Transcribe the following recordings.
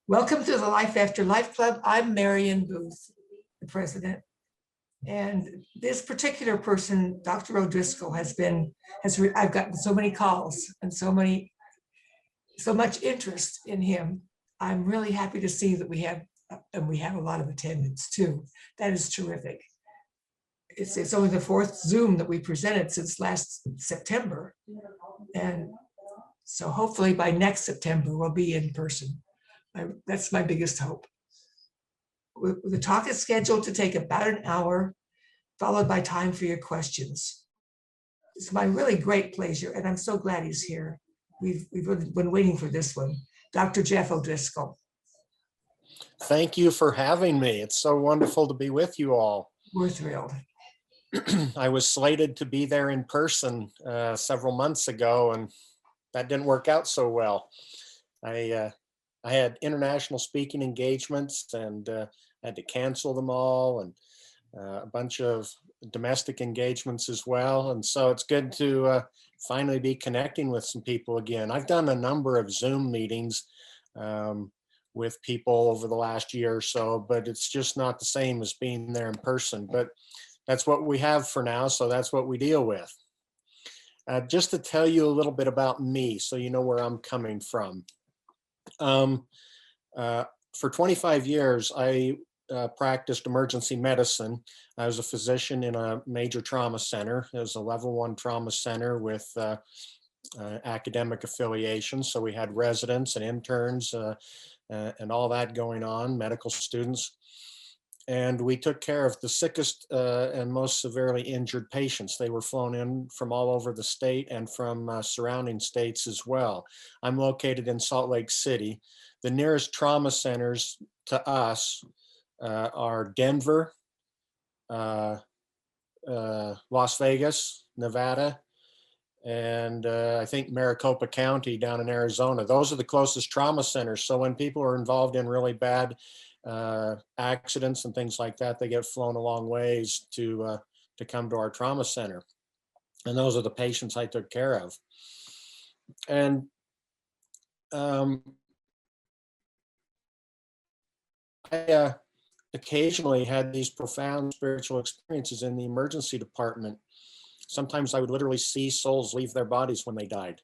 Welcome to the Life After Life Club. I'm Marion Booth, the president. And this particular person, Dr. O'Driscoll, I've gotten so many calls and so much interest in him. I'm really happy to see that we have a lot of attendance too. That is terrific. It's only the fourth Zoom that we presented since last September. And so hopefully by next September, we'll be in person. That's my biggest hope. The talk is scheduled to take about an hour, followed by time for your questions. It's my really great pleasure, and I'm so glad he's here. We've been waiting for this one. Dr. Jeff O'Driscoll. Thank you for having me. It's so wonderful to be with you all. We're thrilled. I was slated to be there in person several months ago, and that didn't work out so well. I had international speaking engagements and had to cancel them all, and a bunch of domestic engagements as well. And so it's good to finally be connecting with some people again. I've done a number of Zoom meetings with people over the last year or so, but it's just not the same as being there in person. But that's what we have for now, so that's what we deal with. Just to tell you a little bit about me, so you know where I'm coming from. For 25 years, I practiced emergency medicine. I was a physician in a major trauma center. It was a level 1 trauma center with academic affiliation. So we had residents and interns and all that going on, medical students. And we took care of the sickest and most severely injured patients. They were flown in from all over the state and from surrounding states as well. I'm located in Salt Lake City. The nearest trauma centers to us are Denver, Las Vegas, Nevada, and I think Maricopa County down in Arizona. Those are the closest trauma centers. So when people are involved in really bad accidents and things like that, they get flown a long ways to come to our trauma center. And those are the patients I took care of. And I occasionally had these profound spiritual experiences in the emergency department. Sometimes I would literally see souls leave their bodies when they died,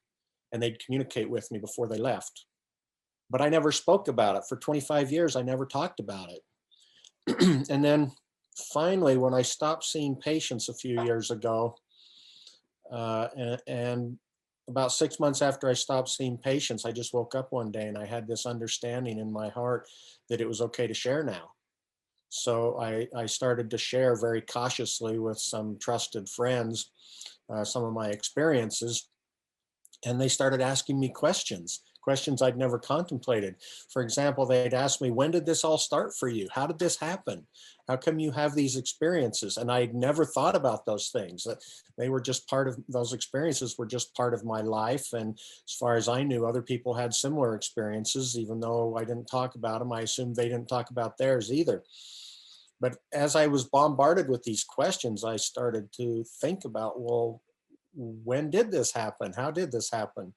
and they'd communicate with me before they left. But I never spoke about it. For 25 years, I never talked about it. And then finally, when I stopped seeing patients a few years ago, and about 6 months after I stopped seeing patients, I just woke up one day and I had this understanding in my heart that it was okay to share now. So I started to share very cautiously with some trusted friends, some of my experiences, and they started asking me questions I'd never contemplated. For example, they'd ask me, when did this all start for you? How did this happen? How come you have these experiences? And I'd never thought about those things. They were just part of, those experiences were just part of my life. And as far as I knew, other people had similar experiences. Even though I didn't talk about them, I assumed they didn't talk about theirs either. But as I was bombarded with these questions, I started to think about, well, when did this happen? How did this happen?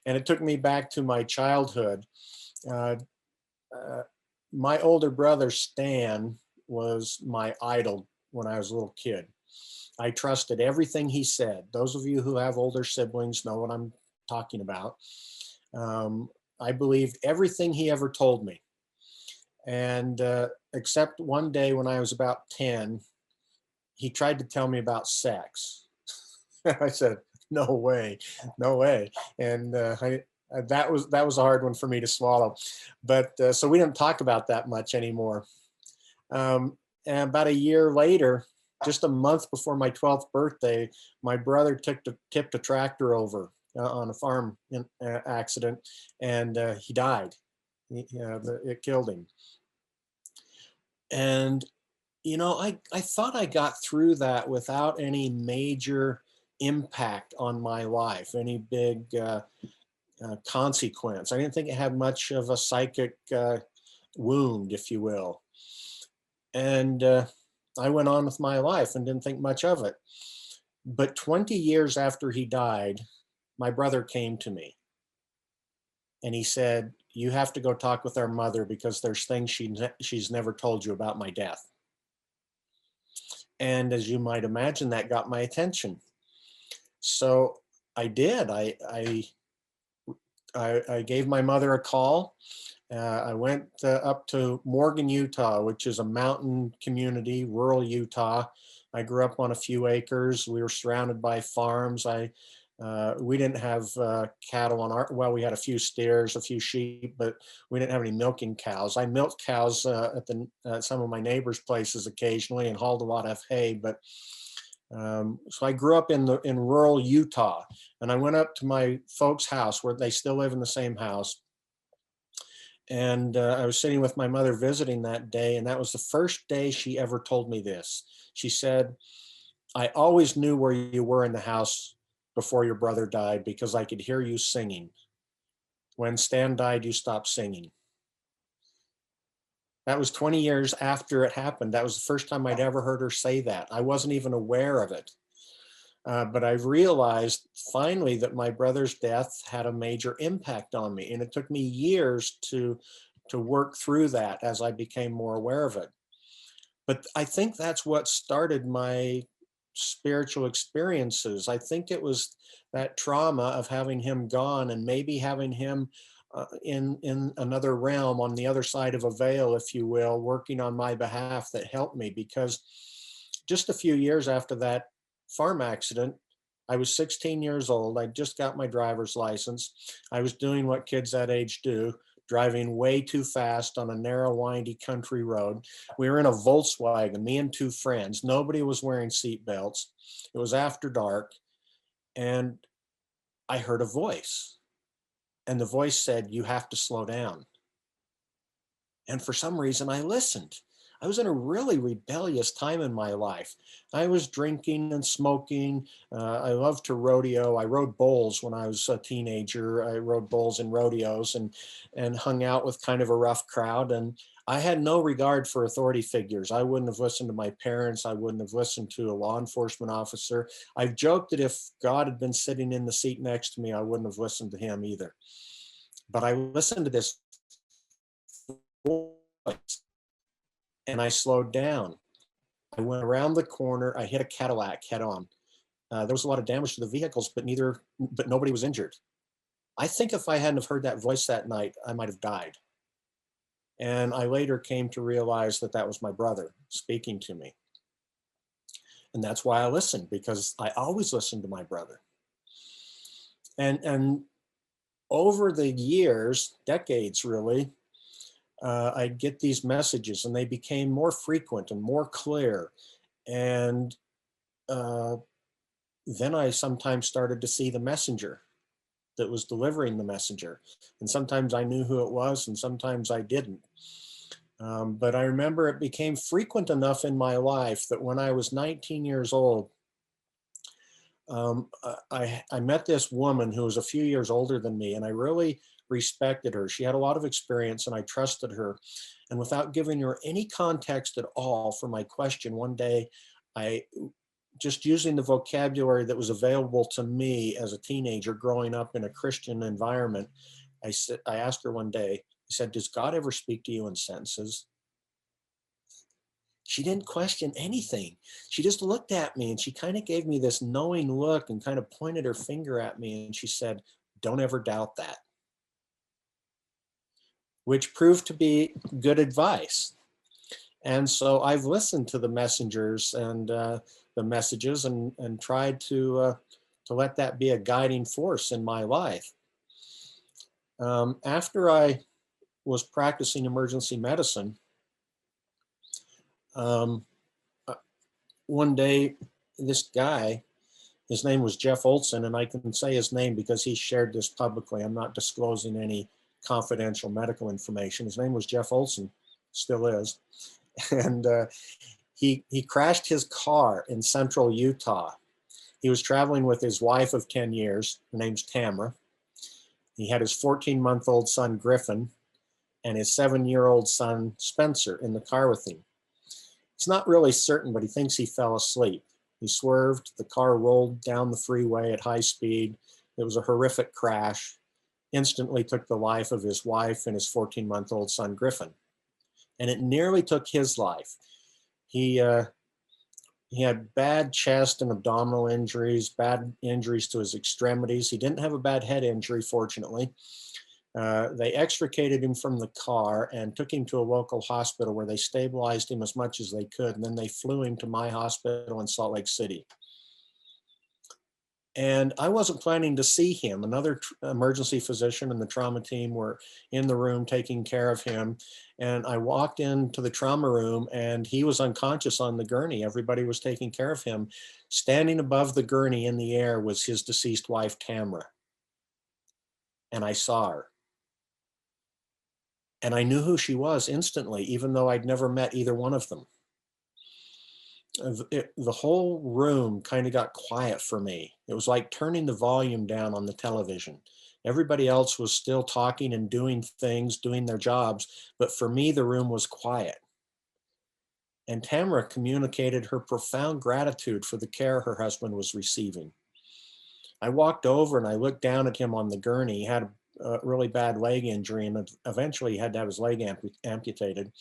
And it took me back to my childhood. My older brother, Stan, was my idol when I was a little kid. I trusted everything he said. Those of you who have older siblings know what I'm talking about. I believed everything he ever told me. And except one day when I was about 10, he tried to tell me about sex. I said, no way, no way. And that was a hard one for me to swallow. But so we didn't talk about that much anymore. And about a year later, just a month before my 12th birthday, my brother tipped a tractor over on a farm accident, and he died. It killed him. And, you know, I thought I got through that without any major impact on my life, any big consequence. I didn't think it had much of a psychic wound, if you will. And I went on with my life and didn't think much of it. But 20 years after he died, my brother came to me and he said, you have to go talk with our mother because there's things she's never told you about my death. And as you might imagine, that got my attention. So I did. I gave my mother a call. I went up to Morgan, Utah, which is a mountain community, rural Utah. I grew up on a few acres. We were surrounded by farms. We didn't have cattle on our, well, we had a few steers, a few sheep, but we didn't have any milking cows. I milked cows at some of my neighbors' places occasionally and hauled a lot of hay, but so I grew up in rural Utah, and I went up to my folks' house where they still live in the same house. And I was sitting with my mother visiting that day, and that was the first day she ever told me this. She said, I always knew where you were in the house before your brother died because I could hear you singing. When Stan died, you stopped singing. That was 20 years after it happened. That was the first time I'd ever heard her say that. I wasn't even aware of it. But I realized finally that my brother's death had a major impact on me. And it took me years to work through that as I became more aware of it. But I think that's what started my spiritual experiences. I think it was that trauma of having him gone and maybe having him in another realm on the other side of a veil, if you will, working on my behalf that helped me. Because just a few years after that farm accident, I was 16 years old. I just got my driver's license. I was doing what kids that age do, driving way too fast on a narrow, windy country road. We were in a Volkswagen, me and two friends. Nobody was wearing seat belts. It was after dark, and I heard a voice. And the voice said, you have to slow down. And for some reason, I listened. I was in a really rebellious time in my life. I was drinking and smoking. I loved to rodeo. I rode bulls when I was a teenager. I rode bulls in rodeos and hung out with kind of a rough crowd. And I had no regard for authority figures. I wouldn't have listened to my parents. I wouldn't have listened to a law enforcement officer. I've joked that if God had been sitting in the seat next to me, I wouldn't have listened to him either. But I listened to this voice and I slowed down. I went around the corner. I hit a Cadillac head on. There was a lot of damage to the vehicles, but nobody was injured. I think if I hadn't have heard that voice that night, I might have died. And I later came to realize that that was my brother speaking to me. And that's why I listened, because I always listened to my brother. And over the years, decades really, I'd get these messages and they became more frequent and more clear. And then I sometimes started to see the messenger that was delivering the messenger. And sometimes I knew who it was and sometimes I didn't. But I remember it became frequent enough in my life that when I was 19 years old, I met this woman who was a few years older than me, and I really respected her. She had a lot of experience and I trusted her. And without giving her any context at all for my question, one day, just using the vocabulary that was available to me as a teenager growing up in a Christian environment, I asked her one day, I said, does God ever speak to you in sentences? She didn't question anything. She just looked at me and she kind of gave me this knowing look and kind of pointed her finger at me. And she said, don't ever doubt that, which proved to be good advice. And so I've listened to the messengers and the messages and tried to let that be a guiding force in my life. After I was practicing emergency medicine, one day, this guy, his name was Jeff Olson, and I can say his name because he shared this publicly. I'm not disclosing any confidential medical information. His name was Jeff Olson, still is. And he crashed his car in central Utah. He was traveling with his wife of 10 years. Her name's Tamara. He had his 14-month-old son, Griffin, and his 7-year-old son, Spencer, in the car with him. He's not really certain, but he thinks he fell asleep. He swerved, the car rolled down the freeway at high speed. It was a horrific crash. instantly took the life of his wife and his 14-month-old son, Griffin. And it nearly took his life. He had bad chest and abdominal injuries, bad injuries to his extremities. He didn't have a bad head injury, fortunately. They extricated him from the car and took him to a local hospital where they stabilized him as much as they could. And then they flew him to my hospital in Salt Lake City. And I wasn't planning to see him. Another emergency physician and the trauma team were in the room taking care of him. And I walked into the trauma room and he was unconscious on the gurney. Everybody was taking care of him. Standing above the gurney in the air was his deceased wife, Tamara. And I saw her. And I knew who she was instantly, even though I'd never met either one of them. The whole room kind of got quiet for me. It was like turning the volume down on the television. Everybody else was still talking and doing things, doing their jobs. But for me, the room was quiet. And Tamara communicated her profound gratitude for the care her husband was receiving. I walked over and I looked down at him on the gurney. He had a really bad leg injury and eventually he had to have his leg amputated.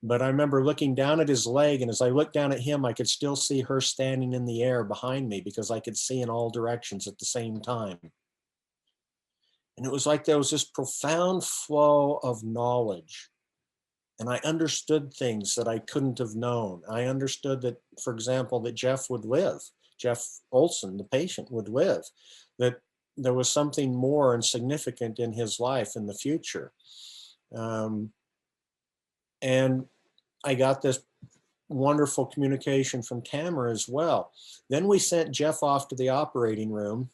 But I remember looking down at his leg, and as I looked down at him, I could still see her standing in the air behind me because I could see in all directions at the same time. And it was like there was this profound flow of knowledge. And I understood things that I couldn't have known. I understood that, for example, that Jeff would live. Jeff Olson, the patient, would live. That there was something more and significant in his life in the future. And I got this wonderful communication from Tamara as well. Then we sent Jeff off to the operating room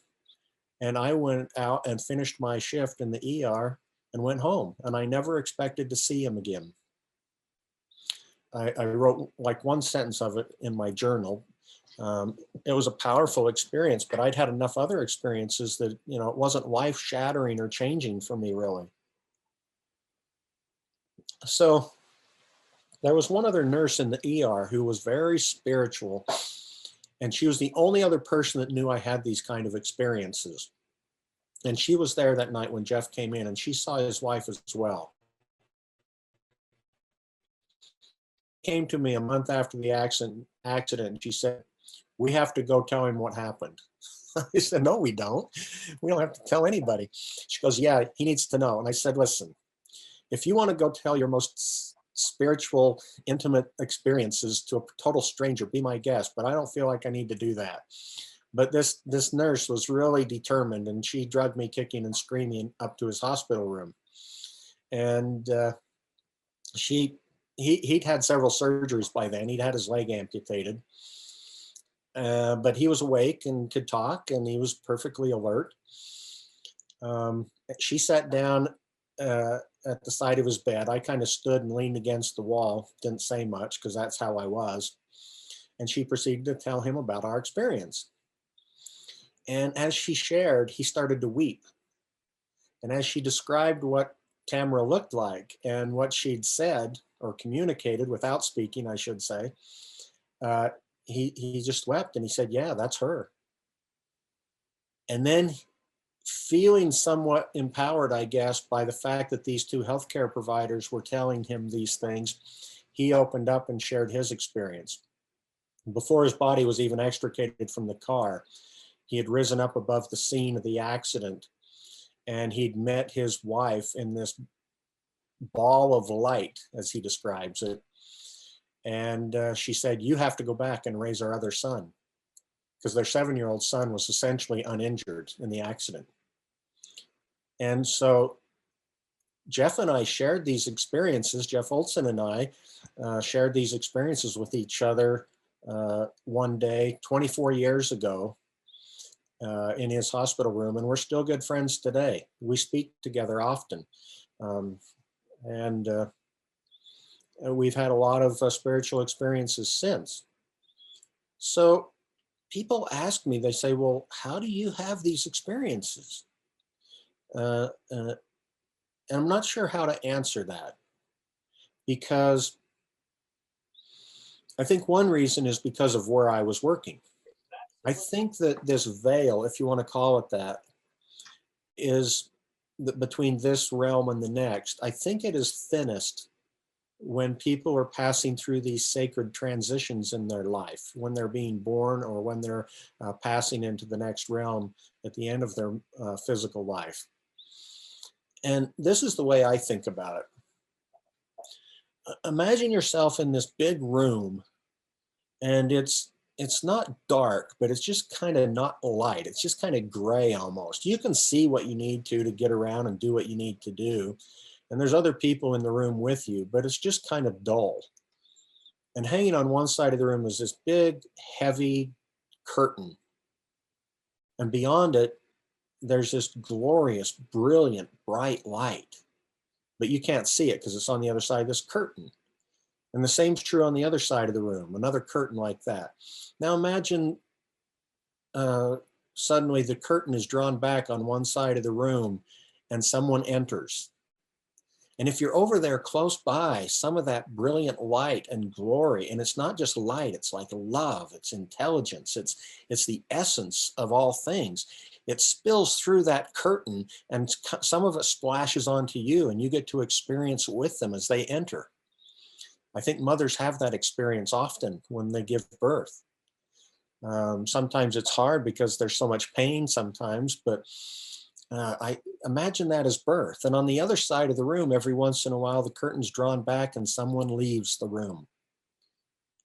and I went out and finished my shift in the ER and went home. And I never expected to see him again. I wrote like one sentence of it in my journal. It was a powerful experience, but I'd had enough other experiences that, you know, it wasn't life shattering or changing for me really. So there was one other nurse in the ER who was very spiritual, and she was the only other person that knew I had these kind of experiences. And she was there that night when Jeff came in, and she saw his wife as well. Came to me a month after the accident, and she said, "We have to go tell him what happened." I said, "No, we don't. We don't have to tell anybody." She goes, "Yeah, he needs to know." And I said, "Listen, if you want to go tell your most spiritual, intimate experiences to a total stranger, be my guest, but I don't feel like I need to do that." But this nurse was really determined, and she dragged me kicking and screaming up to his hospital room. And he'd had several surgeries by then. He'd had his leg amputated, but he was awake and could talk, and he was perfectly alert. She sat down at the side of his bed. I kind of stood and leaned against the wall, didn't say much because that's how I was. And she proceeded to tell him about our experience. And as she shared, he started to weep. And as she described what Tamara looked like and what she'd said or communicated without speaking, I should say, he just wept and he said, "Yeah, that's her." And then feeling somewhat empowered, I guess, by the fact that these two healthcare providers were telling him these things, he opened up and shared his experience. Before his body was even extricated from the car, he had risen up above the scene of the accident and he'd met his wife in this ball of light, as he describes it. And she said, "You have to go back and raise our other son," because their 7-year-old son was essentially uninjured in the accident. And so Jeff and I shared these experiences. Jeff Olson and I shared these experiences with each other one day 24 years ago in his hospital room, and we're still good friends today. We speak together often. And we've had a lot of spiritual experiences since. So people ask me, they say, "Well, how do you have these experiences?" And I'm not sure how to answer that, because I think one reason is because of where I was working. I think that this veil, if you want to call it that, is between this realm and the next, I think it is thinnest when people are passing through these sacred transitions in their life, when they're being born or when they're passing into the next realm at the end of their physical life. And this is the way I think about it. Imagine yourself in this big room, and it's not dark, but it's just kind of not light. It's just kind of gray almost. You can see what you need to get around and do what you need to do. And there's other people in the room with you, but it's just kind of dull. And hanging on one side of the room is this big, heavy curtain. And beyond it, there's this glorious, brilliant, bright light. But you can't see it because it's on the other side of this curtain. And the same's true on the other side of the room, another curtain like that. Now imagine suddenly the curtain is drawn back on one side of the room and someone enters. And if you're over there close by, some of that brilliant light and glory, and it's not just light, it's like love, it's intelligence, it's the essence of all things. It spills through that curtain and some of it splashes onto you and you get to experience with them as they enter. I think mothers have that experience often when they give birth. Sometimes it's hard because there's so much pain sometimes, but I imagine that as birth. And on the other side of the room, every once in a while, the curtain's drawn back and someone leaves the room.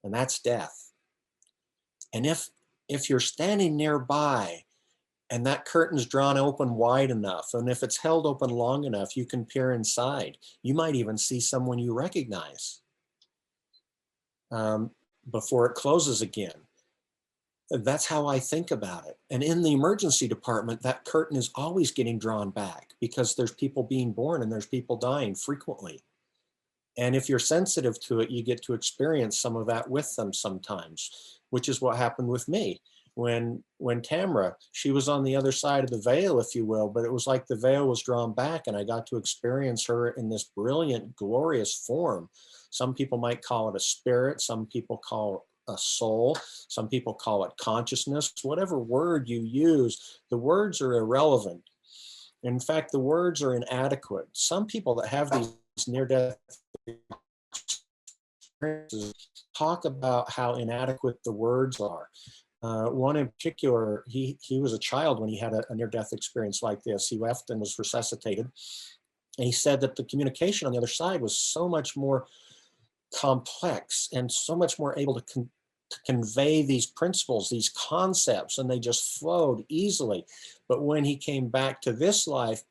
And that's death. And if you're standing nearby and that curtain's drawn open wide enough, and if it's held open long enough, you can peer inside. You might even see someone you recognize before it closes again. That's how I think about it. And in the emergency department, that curtain is always getting drawn back because there's people being born and there's people dying frequently. And if you're sensitive to it, you get to experience some of that with them sometimes, which is what happened with me. When Tamara, she was on the other side of the veil, if you will, but it was like the veil was drawn back and I got to experience her in this brilliant, glorious form. Some people might call it a spirit. Some people call it a soul. Some people call it consciousness. Whatever word you use, the words are irrelevant. In fact, the words are inadequate. Some people that have these near-death experiences talk about how inadequate the words are. One in particular, he was a child when he had a near-death experience like this. He left and was resuscitated. And he said that the communication on the other side was so much more complex and so much more able to convey these principles, these concepts, and they just flowed easily. But when he came back to this life,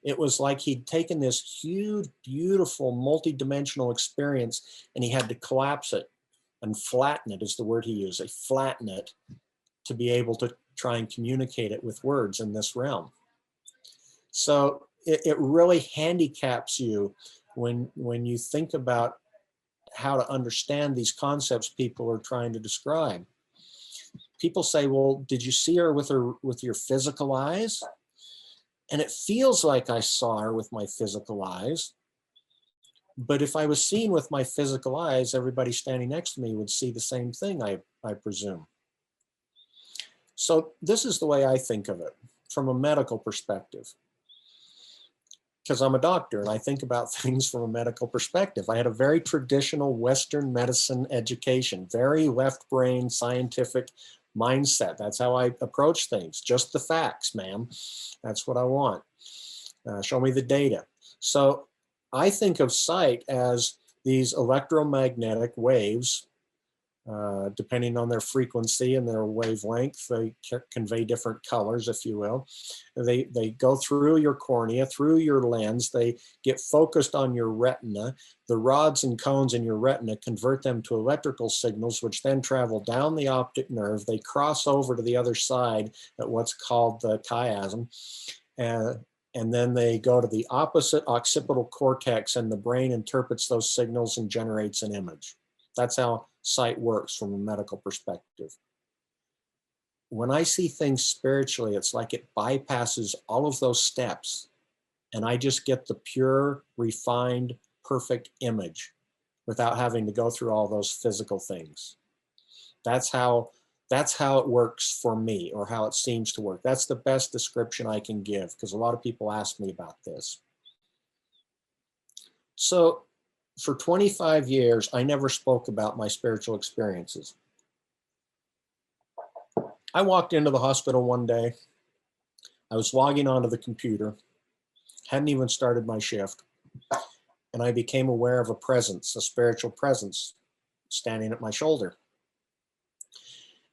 it was like he'd taken this huge, beautiful, multidimensional experience and he had to collapse it and flatten it, is the word he used. They flatten it to be able to try and communicate it with words in this realm. So it really handicaps you when you think about how to understand these concepts people are trying to describe. People say, well, did you see her with your physical eyes? And it feels like I saw her with my physical eyes. But if I was seen with my physical eyes, everybody standing next to me would see the same thing, I presume. So this is the way I think of it from a medical perspective. Because I'm a doctor and I think about things from a medical perspective. I had a very traditional Western medicine education, very left brain scientific mindset. That's how I approach things. Just the facts, ma'am. That's what I want. Show me the data. So I think of sight as these electromagnetic waves. Depending on their frequency and their wavelength, they convey different colors, if you will. They go through your cornea, through your lens, they get focused on your retina. The rods and cones in your retina convert them to electrical signals, which then travel down the optic nerve. They cross over to the other side at what's called the chiasm. And then they go to the opposite occipital cortex, and the brain interprets those signals and generates an image. That's how sight works from a medical perspective. When I see things spiritually, it's like it bypasses all of those steps and I just get the pure, refined, perfect image without having to go through all those physical things. That's how That's how it works for me, or how it seems to work. That's the best description I can give, because a lot of people ask me about this. So for 25 years, I never spoke about my spiritual experiences. I walked into the hospital one day. I was logging onto the computer, hadn't even started my shift, and I became aware of a presence, a spiritual presence, standing at my shoulder.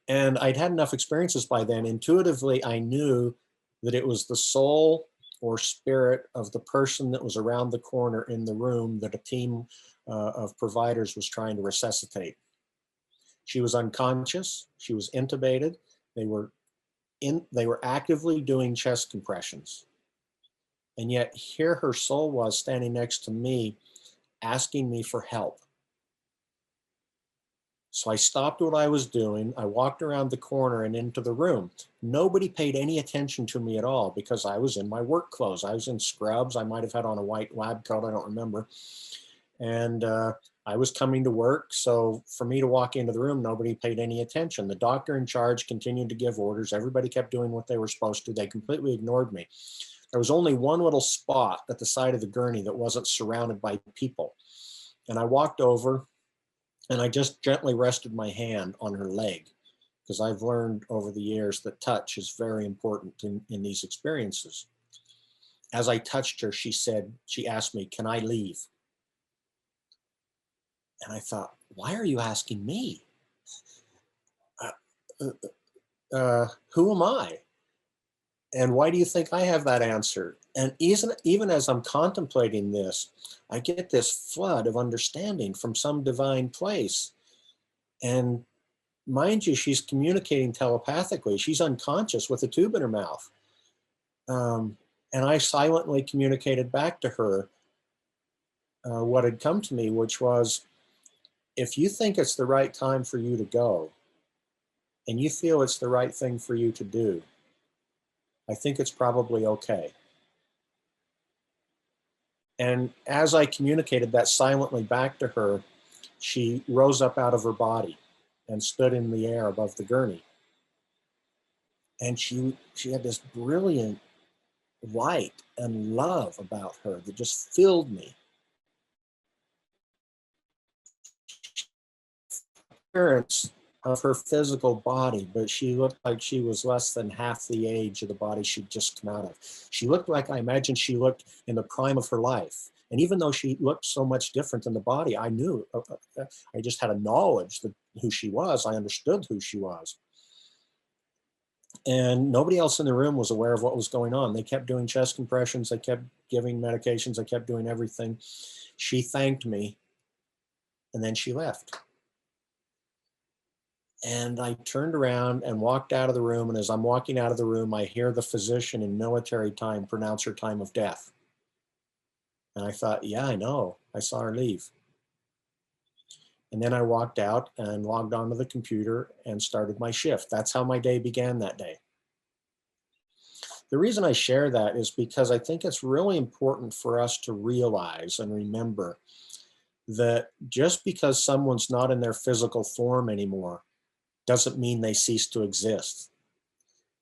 And I'd had enough experiences by then. Intuitively, I knew that it was the soul or spirit of the person that was around the corner in the room that a team of providers was trying to resuscitate. She was unconscious. She was intubated. They were actively doing chest compressions. And yet here her soul was standing next to me, asking me for help. So I stopped what I was doing. I walked around the corner and into the room. Nobody paid any attention to me at all because I was in my work clothes. I was in scrubs. I might have had on a white lab coat. I don't remember. And I was coming to work. So for me to walk into the room, nobody paid any attention. The doctor in charge continued to give orders. Everybody kept doing what they were supposed to. They completely ignored me. There was only one little spot at the side of the gurney that wasn't surrounded by people. And I walked over and I just gently rested my hand on her leg, because I've learned over the years that touch is very important in these experiences. As I touched her, she asked me, "Can I leave?" And I thought, why are you asking me? Who am I? And why do you think I have that answer? And even as I'm contemplating this, I get this flood of understanding from some divine place. And mind you, she's communicating telepathically. She's unconscious with a tube in her mouth. And I silently communicated back to her what had come to me, which was, if you think it's the right time for you to go, and you feel it's the right thing for you to do, I think it's probably okay. And as I communicated that silently back to her, she rose up out of her body and stood in the air above the gurney. And she had this brilliant light and love about her that just filled me. Appearance of her physical body, but she looked like she was less than half the age of the body she'd just come out of. She looked like I imagined she looked in the prime of her life. And even though she looked so much different than the body, I knew, I just had a knowledge that who she was. I understood who she was. And nobody else in the room was aware of what was going on. They kept doing chest compressions. They kept giving medications. They kept doing everything. She thanked me, and then she left. And I turned around and walked out of the room. And as I'm walking out of the room, I hear the physician in military time pronounce her time of death. And I thought, yeah, I know. I saw her leave. And then I walked out and logged onto the computer and started my shift. That's how my day began that day. The reason I share that is because I think it's really important for us to realize and remember that just because someone's not in their physical form anymore doesn't mean they cease to exist.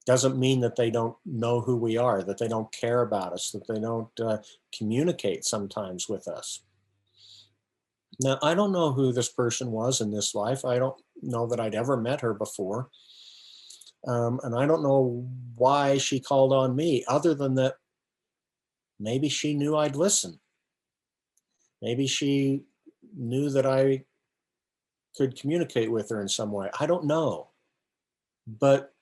Doesn't mean that they don't know who we are, that they don't care about us, that they don't communicate sometimes with us. Now, I don't know who this person was in this life. I don't know that I'd ever met her before. And I don't know why she called on me, other than that maybe she knew I'd listen. Maybe she knew that I could communicate with her in some way. I don't know. But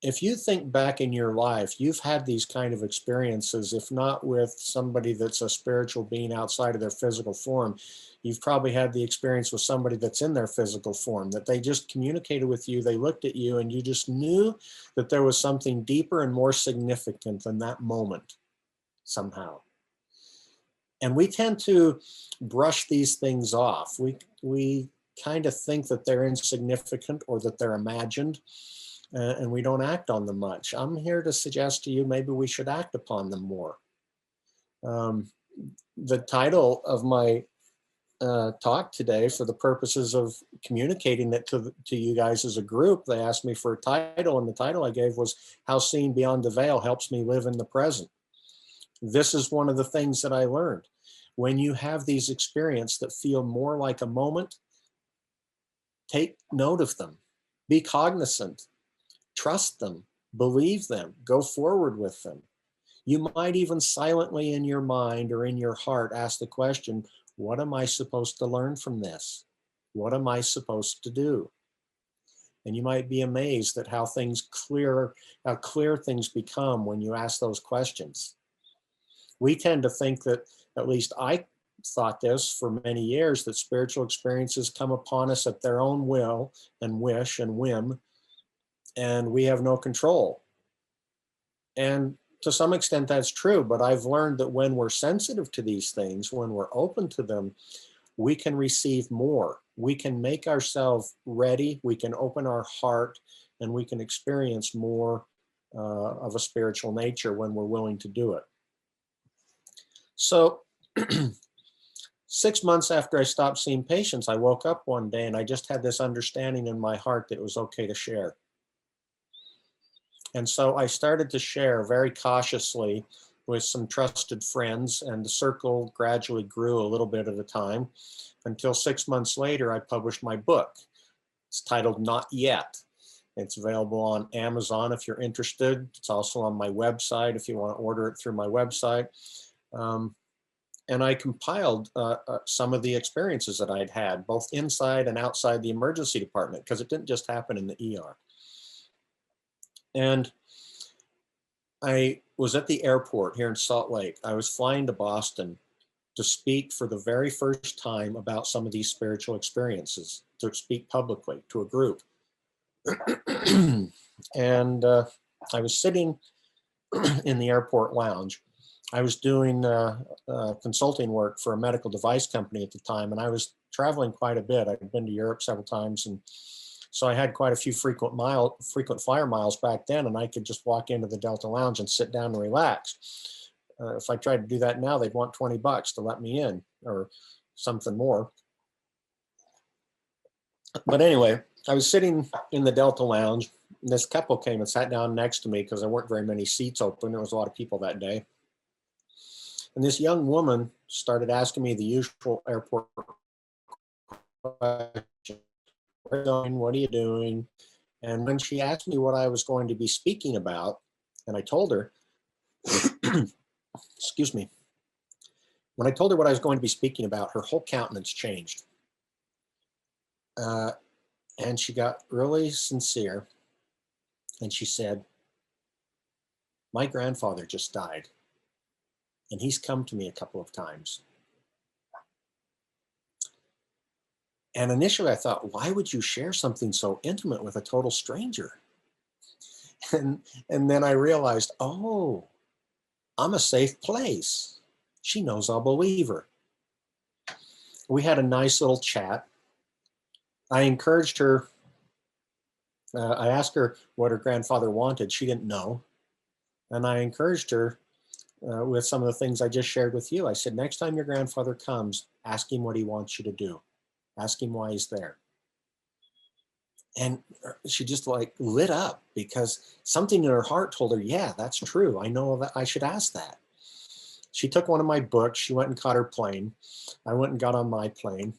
if you think back in your life, you've had these kind of experiences, if not with somebody that's a spiritual being outside of their physical form, you've probably had the experience with somebody that's in their physical form, that they just communicated with you, they looked at you, and you just knew that there was something deeper and more significant than that moment somehow. And we tend to brush these things off. We kind of think that they're insignificant or that they're imagined. And we don't act on them much. I'm here to suggest to you maybe we should act upon them more. The title of my talk today for the purposes of communicating it to you guys as a group. They asked me for a title, and the title I gave was How Seeing Beyond the Veil Helps Me Live in the Present. This is one of the things that I learned. When you have these experiences that feel more like a moment, take note of them, be cognizant, trust them, believe them, go forward with them. You might even silently in your mind or in your heart ask the question, what am I supposed to learn from this? What am I supposed to do? And you might be amazed at how clear things become when you ask those questions. We tend to think that, at least I thought this for many years, that spiritual experiences come upon us at their own will and wish and whim, and we have no control. And to some extent that's true, but I've learned that when we're sensitive to these things, when we're open to them, we can receive more. We can make ourselves ready, we can open our heart, and we can experience more of a spiritual nature when we're willing to do it. So 6 months after I stopped seeing patients, I woke up one day and I just had this understanding in my heart that it was okay to share. And so I started to share very cautiously with some trusted friends, and the circle gradually grew a little bit at a time until 6 months later, I published my book. It's titled Not Yet. It's available on Amazon if you're interested. It's also on my website if you want to order it through my website. And I compiled some of the experiences that I'd had, both inside and outside the emergency department, because it didn't just happen in the ER. And I was at the airport here in Salt Lake. I was flying to Boston to speak for the very first time about some of these spiritual experiences, to speak publicly to a group. And I was sitting in the airport lounge. I was doing consulting work for a medical device company at the time, and I was traveling quite a bit. I'd been to Europe several times, and so I had quite a few frequent flyer miles back then, and I could just walk into the Delta Lounge and sit down and relax. If I tried to do that now, they'd want $20 to let me in, or something more. But anyway, I was sitting in the Delta Lounge, and this couple came and sat down next to me because there weren't very many seats open. There was a lot of people that day. And this young woman started asking me the usual airport question. Where are you going? What are you doing? And when she asked me what I was going to be speaking about, and I told her, excuse me, when I told her what I was going to be speaking about, her whole countenance changed. And she got really sincere. And she said, my grandfather just died, and he's come to me a couple of times. And initially I thought, why would you share something so intimate with a total stranger? And then I realized, oh, I'm a safe place. She knows I'll believe her. We had a nice little chat. I encouraged her. I asked her what her grandfather wanted. She didn't know. And I encouraged her with some of the things I just shared with you. I said, next time your grandfather comes, ask him what he wants you to do. Ask him why he's there. And she just like lit up because something in her heart told her, yeah, that's true. I know that I should ask that. She took one of my books. She went and caught her plane. I went and got on my plane.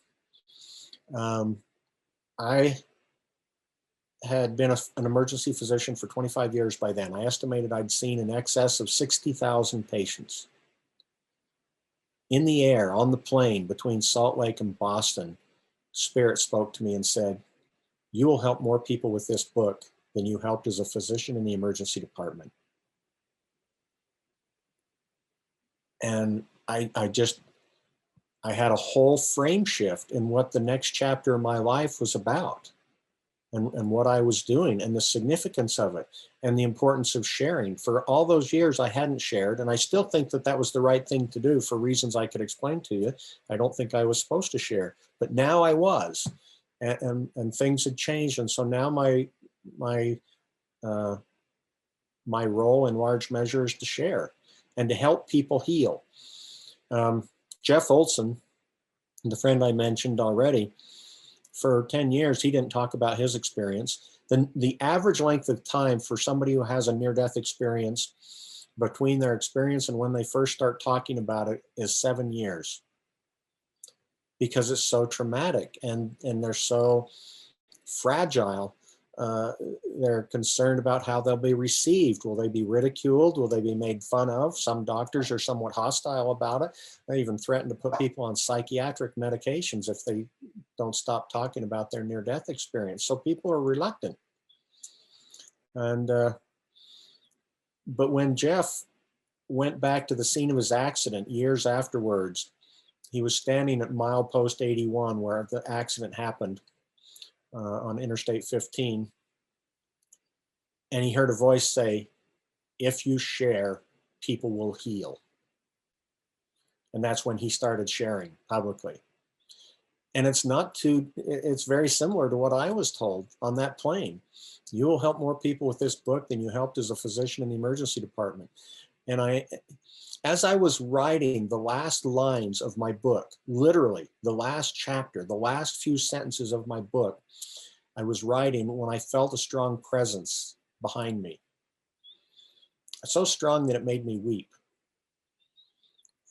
I had been an emergency physician for 25 years by then. I estimated I'd seen in excess of 60,000 patients. In the air, on the plane between Salt Lake and Boston, Spirit spoke to me and said, you will help more people with this book than you helped as a physician in the emergency department. And I had a whole frame shift in what the next chapter of my life was about, and what I was doing, and the significance of it, and the importance of sharing. For all those years I hadn't shared, and I still think that that was the right thing to do for reasons I could explain to you. I don't think I was supposed to share, but now I was. And things had changed, and so now my role in large measure is to share and to help people heal. Jeff Olson, the friend I mentioned already, for 10 years, he didn't talk about his experience. The average length of time for somebody who has a near-death experience between their experience and when they first start talking about it is 7 years, because it's so traumatic and they're so fragile. They're concerned about how they'll be received. Will they be ridiculed? Will they be made fun of? Some doctors are somewhat hostile about it. They even threaten to put people on psychiatric medications if they don't stop talking about their near-death experience. So people are reluctant. And but when Jeff went back to the scene of his accident years afterwards, he was standing at milepost 81 where the accident happened on Interstate 15. And he heard a voice say, "If you share, people will heal." And that's when he started sharing publicly. And it's very similar to what I was told on that plane. You will help more people with this book than you helped as a physician in the emergency department. And as I was writing the last lines of my book, literally the last chapter, the last few sentences of my book, I was writing when I felt a strong presence behind me. So strong that it made me weep.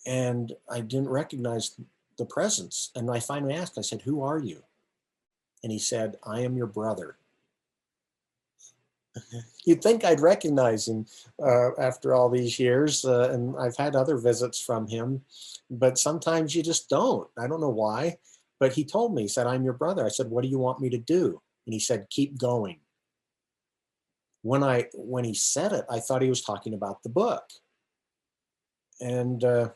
And I didn't recognize the presence. And I finally asked, I said, "Who are you?" And he said, "I am your brother." You'd think I'd recognize him after all these years. And I've had other visits from him, but sometimes you just don't. I don't know why, but he told me, he said, "I'm your brother." I said, "What do you want me to do?" And he said, "Keep going." When he said it, I thought he was talking about the book. And in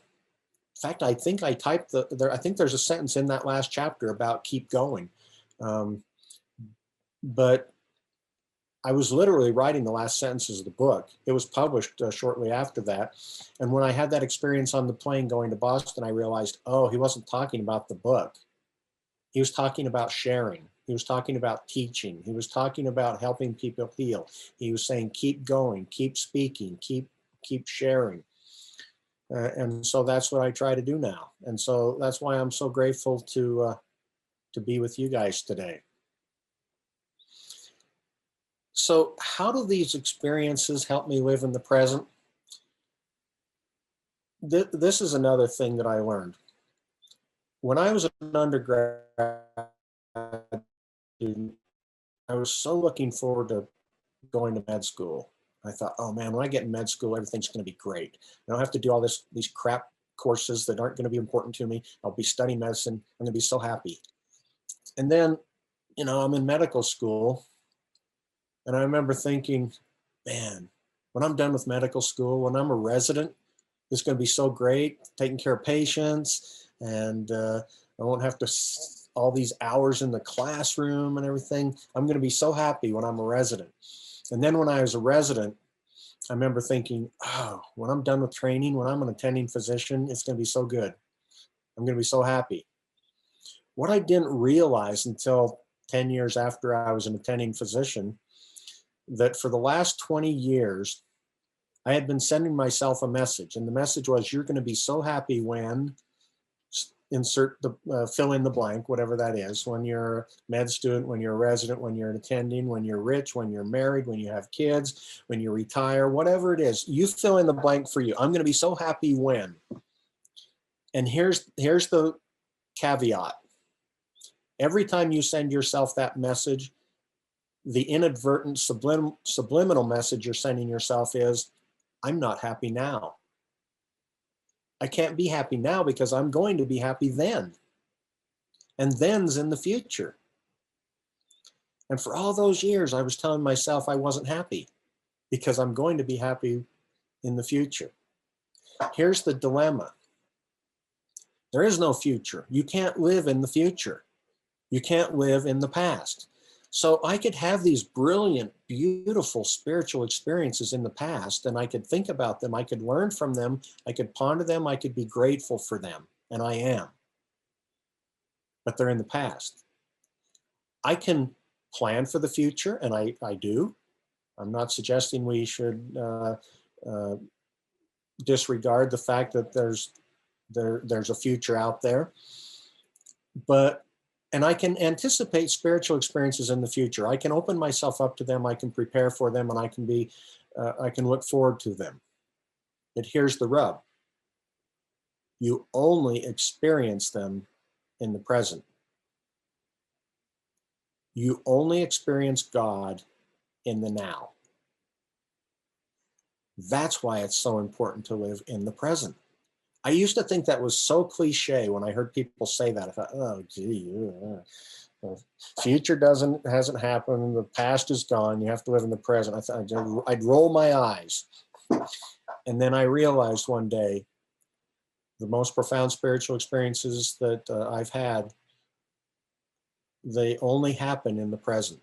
fact, I think I typed I think there's a sentence in that last chapter about keep going. But I was literally writing the last sentences of the book. It was published shortly after that. And when I had that experience on the plane going to Boston, I realized, oh, he wasn't talking about the book. He was talking about sharing. He was talking about teaching. He was talking about helping people heal. He was saying, keep going, keep speaking, keep sharing. And so that's what I try to do now. And so that's why I'm so grateful to be with you guys today. So how do these experiences help me live in the present? This is another thing that I learned. When I was an undergrad student, I was so looking forward to going to med school. I thought, oh man, when I get in med school, everything's going to be great. I don't have to do all these crap courses that aren't going to be important to me. I'll be studying medicine. I'm going to be so happy. And then, I'm in medical school. And I remember thinking, man, when I'm done with medical school, when I'm a resident, it's going to be so great, taking care of patients, and I won't have to all these hours in the classroom and everything. I'm going to be so happy when I'm a resident. And then when I was a resident, I remember thinking, oh, when I'm done with training, when I'm an attending physician, it's going to be so good. I'm going to be so happy. What I didn't realize until 10 years after I was an attending physician, that for the last 20 years, I had been sending myself a message. And the message was, you're going to be so happy when, insert the fill in the blank, whatever that is, when you're a med student, when you're a resident, when you're an attending, when you're rich, when you're married, when you have kids, when you retire, whatever it is, you fill in the blank for you. I'm going to be so happy when. And here's the caveat. Every time you send yourself that message, the inadvertent subliminal message you're sending yourself is, I'm not happy now. I can't be happy now because I'm going to be happy then. And then's in the future. And for all those years, I was telling myself I wasn't happy because I'm going to be happy in the future. Here's the dilemma. There is no future. You can't live in the future. You can't live in the past. So I could have these brilliant, beautiful spiritual experiences in the past, and I could think about them. I could learn from them. I could ponder them. I could be grateful for them, and I am. But they're in the past. I can plan for the future, and I do. I'm not suggesting we should disregard the fact that there's a future out there. And I can anticipate spiritual experiences in the future. I can open myself up to them. I can prepare for them, and I can look forward to them. But here's the rub. You only experience them in the present. You only experience God in the now. That's why it's so important to live in the present. I used to think that was so cliche when I heard people say that. I thought, oh, gee, the future hasn't happened. The past is gone. You have to live in the present. I thought I'd roll my eyes. And then I realized one day, the most profound spiritual experiences that I've had, they only happen in the present.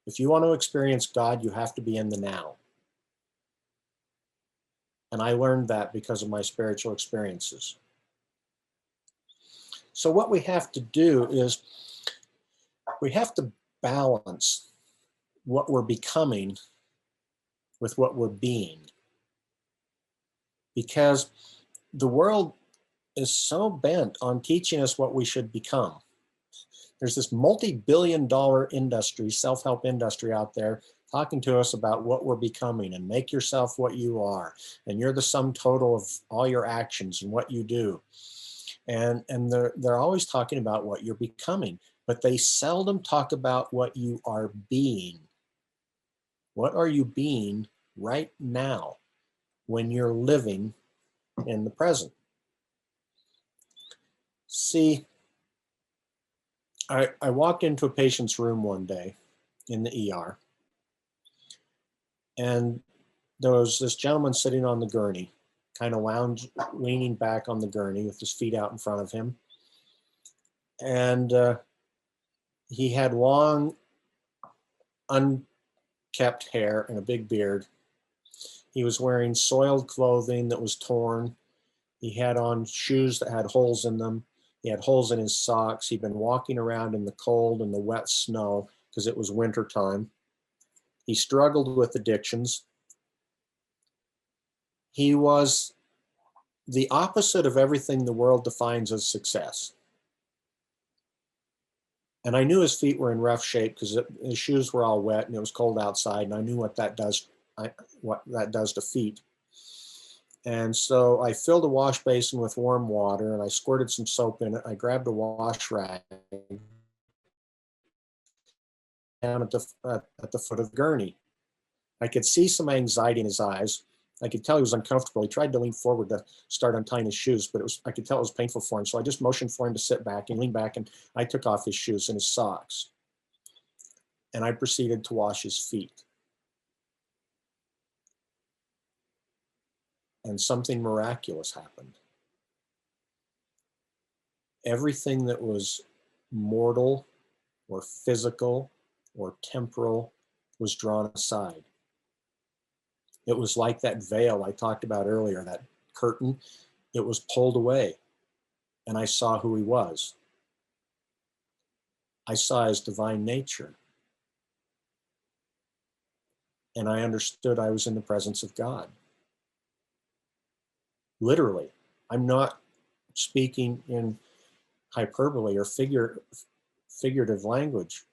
If you want to experience God, you have to be in the now. And I learned that because of my spiritual experiences. So what we have to do is we have to balance what we're becoming with what we're being. Because the world is so bent on teaching us what we should become. There's this multi-billion-dollar industry, self-help industry out there talking to us about what we're becoming, and make yourself what you are. And you're the sum total of all your actions and what you do. And they're always talking about what you're becoming, but they seldom talk about what you are being. What are you being right now when you're living in the present? See, I walked into a patient's room one day in the ER, and there was this gentleman sitting on the gurney, kind of leaning back on the gurney with his feet out in front of him. And he had long, unkept hair and a big beard. He was wearing soiled clothing that was torn. He had on shoes that had holes in them. He had holes in his socks. He'd been walking around in the cold and the wet snow because it was winter time. He struggled with addictions. He was the opposite of everything the world defines as success. And I knew his feet were in rough shape because his shoes were all wet and it was cold outside. And I knew what that does to feet. And so I filled a wash basin with warm water and I squirted some soap in it. I grabbed a wash rag down at the foot of the gurney. I could see some anxiety in his eyes. I could tell he was uncomfortable. He tried to lean forward to start untying his shoes, but I could tell it was painful for him. So I just motioned for him to sit back and lean back, and I took off his shoes and his socks. And I proceeded to wash his feet. And something miraculous happened. Everything that was mortal or physical or temporal was drawn aside. It was like that veil I talked about earlier, that curtain. It was pulled away, and I saw who he was. I saw his divine nature. And I understood I was in the presence of God. Literally. I'm not speaking in hyperbole or figurative language.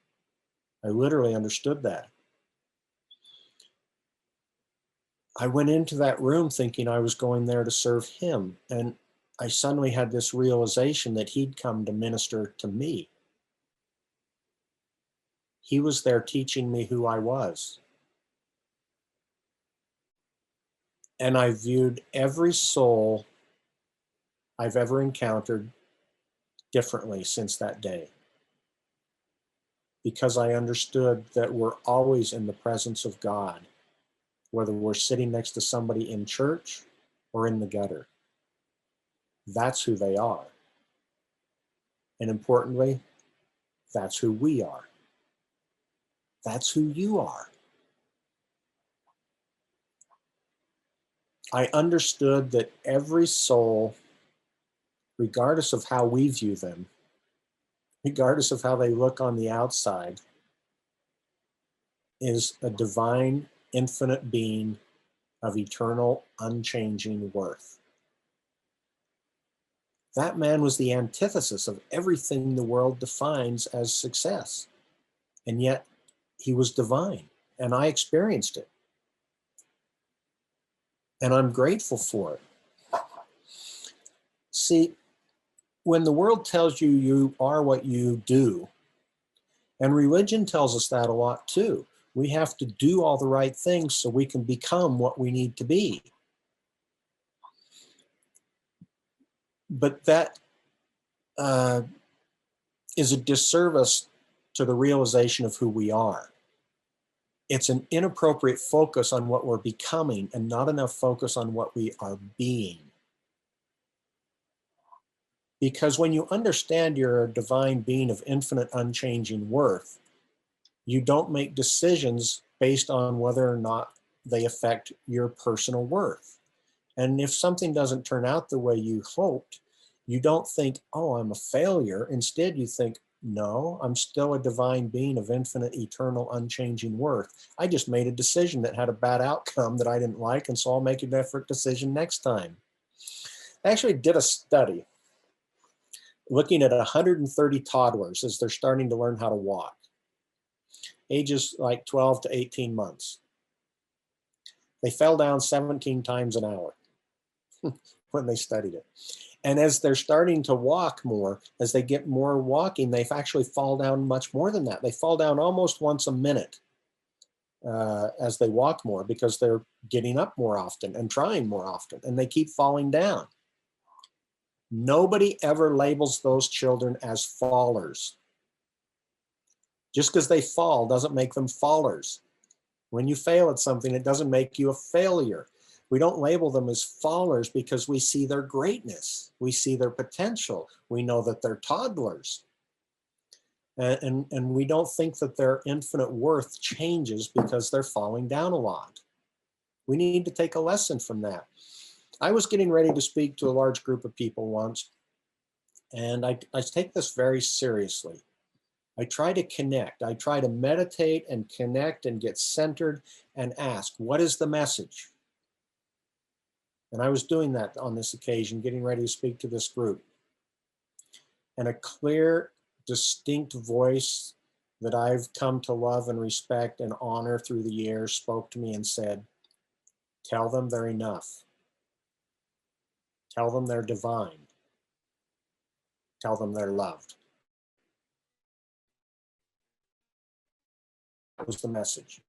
I literally understood that. I went into that room thinking I was going there to serve him, and I suddenly had this realization that he'd come to minister to me. He was there teaching me who I was. And I viewed every soul I've ever encountered differently since that day, because I understood that we're always in the presence of God, whether we're sitting next to somebody in church or in the gutter. That's who they are. And importantly, that's who we are. That's who you are. I understood that every soul, regardless of how we view them, regardless of how they look on the outside, is a divine, infinite being of eternal, unchanging worth. That man was the antithesis of everything the world defines as success. And yet he was divine, and I experienced it. And I'm grateful for it. See, when the world tells you you are what you do, and religion tells us that a lot too, we have to do all the right things so we can become what we need to be. But that is a disservice to the realization of who we are. It's an inappropriate focus on what we're becoming and not enough focus on what we are being. Because when you understand you're a divine being of infinite unchanging worth, you don't make decisions based on whether or not they affect your personal worth. And if something doesn't turn out the way you hoped, you don't think, oh, I'm a failure. Instead, you think, no, I'm still a divine being of infinite, eternal, unchanging worth. I just made a decision that had a bad outcome that I didn't like, and so I'll make a different decision next time. I actually did a study looking at 130 toddlers as they're starting to learn how to walk, ages like 12 to 18 months. They fell down 17 times an hour when they studied it. And as they're starting to walk more, as they get more walking, they actually fall down much more than that. They fall down almost once a minute as they walk more, because they're getting up more often and trying more often, and they keep falling down. Nobody ever labels those children as fallers. Just because they fall doesn't make them fallers. When you fail at something, it doesn't make you a failure. We don't label them as fallers because we see their greatness. We see their potential. We know that they're toddlers. And we don't think that their infinite worth changes because they're falling down a lot. We need to take a lesson from that. I was getting ready to speak to a large group of people once, and I take this very seriously. I try to connect. I try to meditate and connect and get centered and ask, what is the message? And I was doing that on this occasion, getting ready to speak to this group. And a clear, distinct voice that I've come to love and respect and honor through the years spoke to me and said, tell them they're enough. Tell them they're divine. Tell them they're loved. That was the message.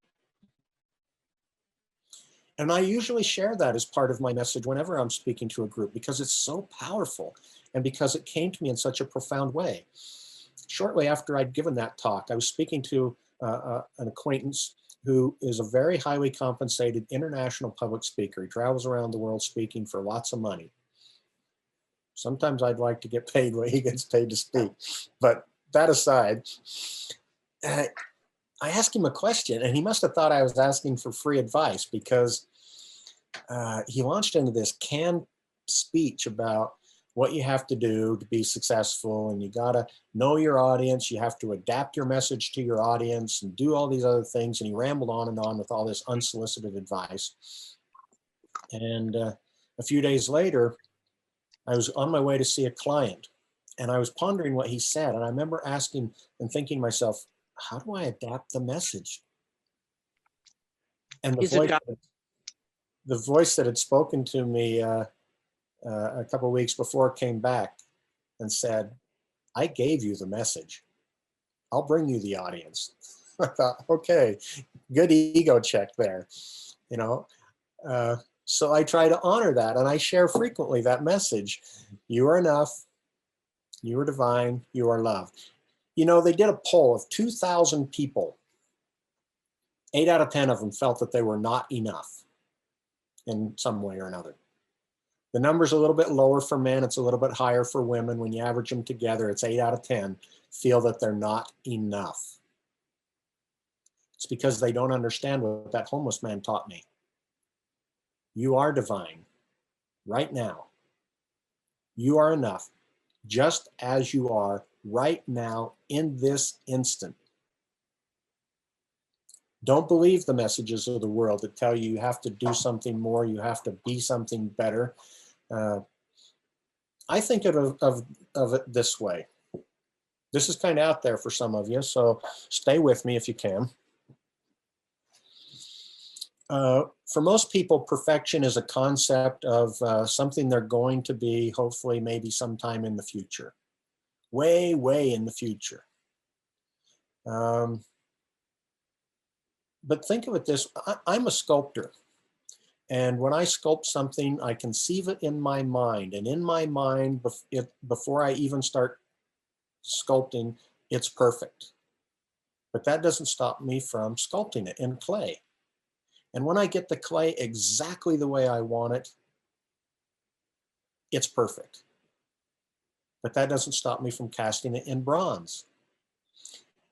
And I usually share that as part of my message whenever I'm speaking to a group, because it's so powerful and because it came to me in such a profound way. Shortly after I'd given that talk, I was speaking to an acquaintance who is a very highly compensated international public speaker. He travels around the world speaking for lots of money. Sometimes I'd like to get paid what he gets paid to speak. But that aside, I asked him a question, and he must have thought I was asking for free advice, because he launched into this canned speech about what you have to do to be successful, and you gotta know your audience, you have to adapt your message to your audience and do all these other things. And he rambled on with all this unsolicited advice. And a few days later, I was on my way to see a client, and I was pondering what he said. And I remember asking and thinking to myself, how do I adapt the message? And the voice that had spoken to me a couple of weeks before came back and said, I gave you the message. I'll bring you the audience. I thought, okay, good ego check there, you know. So I try to honor that, and I share frequently that message. You are enough. You are divine. You are loved. You know, they did a poll of 2,000 people. 8 out of 10 of them felt that they were not enough in some way or another. The number's a little bit lower for men. It's a little bit higher for women. When you average them together, it's 8 out of 10 feel that they're not enough. It's because they don't understand what that homeless man taught me. You are divine right now. You are enough just as you are right now in this instant. Don't believe the messages of the world that tell you you have to do something more, you have to be something better. I think of it this way. This is kind of out there for some of you, so stay with me if you can. For most people, perfection is a concept of something they're going to be, hopefully, maybe sometime in the future, way, way in the future. But think of it this, I'm a sculptor. And when I sculpt something, I conceive it in my mind. And in my mind, before I even start sculpting, it's perfect. But that doesn't stop me from sculpting it in clay. And when I get the clay exactly the way I want it, it's perfect. But that doesn't stop me from casting it in bronze.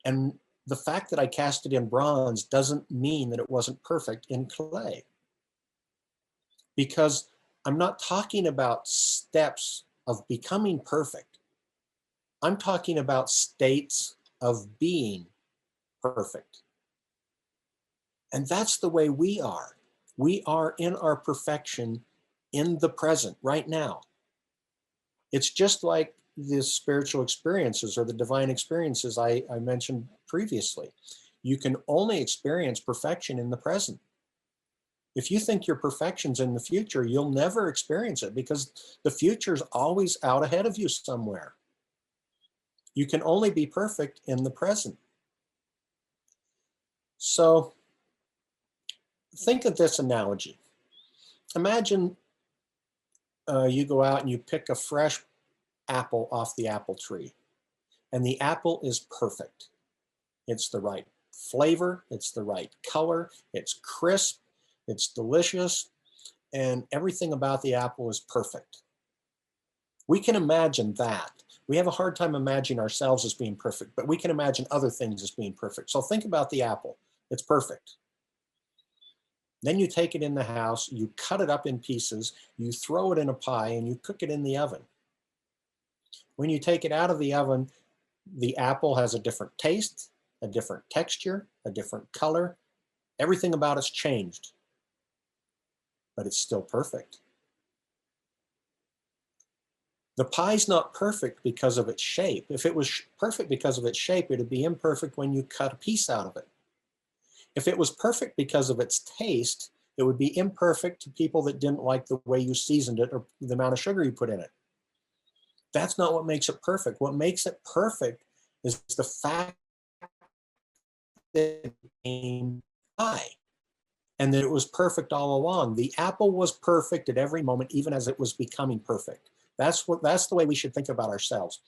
And the fact that I cast it in bronze doesn't mean that it wasn't perfect in clay. Because I'm not talking about steps of becoming perfect. I'm talking about states of being perfect. And that's the way we are. We are in our perfection in the present, right now. It's just like the spiritual experiences or the divine experiences I mentioned previously. You can only experience perfection in the present. If you think your perfection's in the future, you'll never experience it because the future is always out ahead of you somewhere. You can only be perfect in the present. So think of this analogy. Imagine you go out and you pick a fresh apple off the apple tree, and the apple is perfect. It's the right flavor, it's the right color, it's crisp, it's delicious, and everything about the apple is perfect. We can imagine that. We have a hard time imagining ourselves as being perfect, but we can imagine other things as being perfect. So think about the apple. It's perfect. Then you take it in the house, you cut it up in pieces, you throw it in a pie, and you cook it in the oven. When you take it out of the oven, the apple has a different taste, a different texture, a different color. Everything about it's changed, but it's still perfect. The pie's not perfect because of its shape. If it was perfect because of its shape, it'd be imperfect when you cut a piece out of it. If it was perfect because of its taste, it would be imperfect to people that didn't like the way you seasoned it or the amount of sugar you put in it. That's not what makes it perfect. What makes it perfect is the fact that it became pie and that it was perfect all along. The apple was perfect at every moment, even as it was becoming perfect. That's the way we should think about ourselves.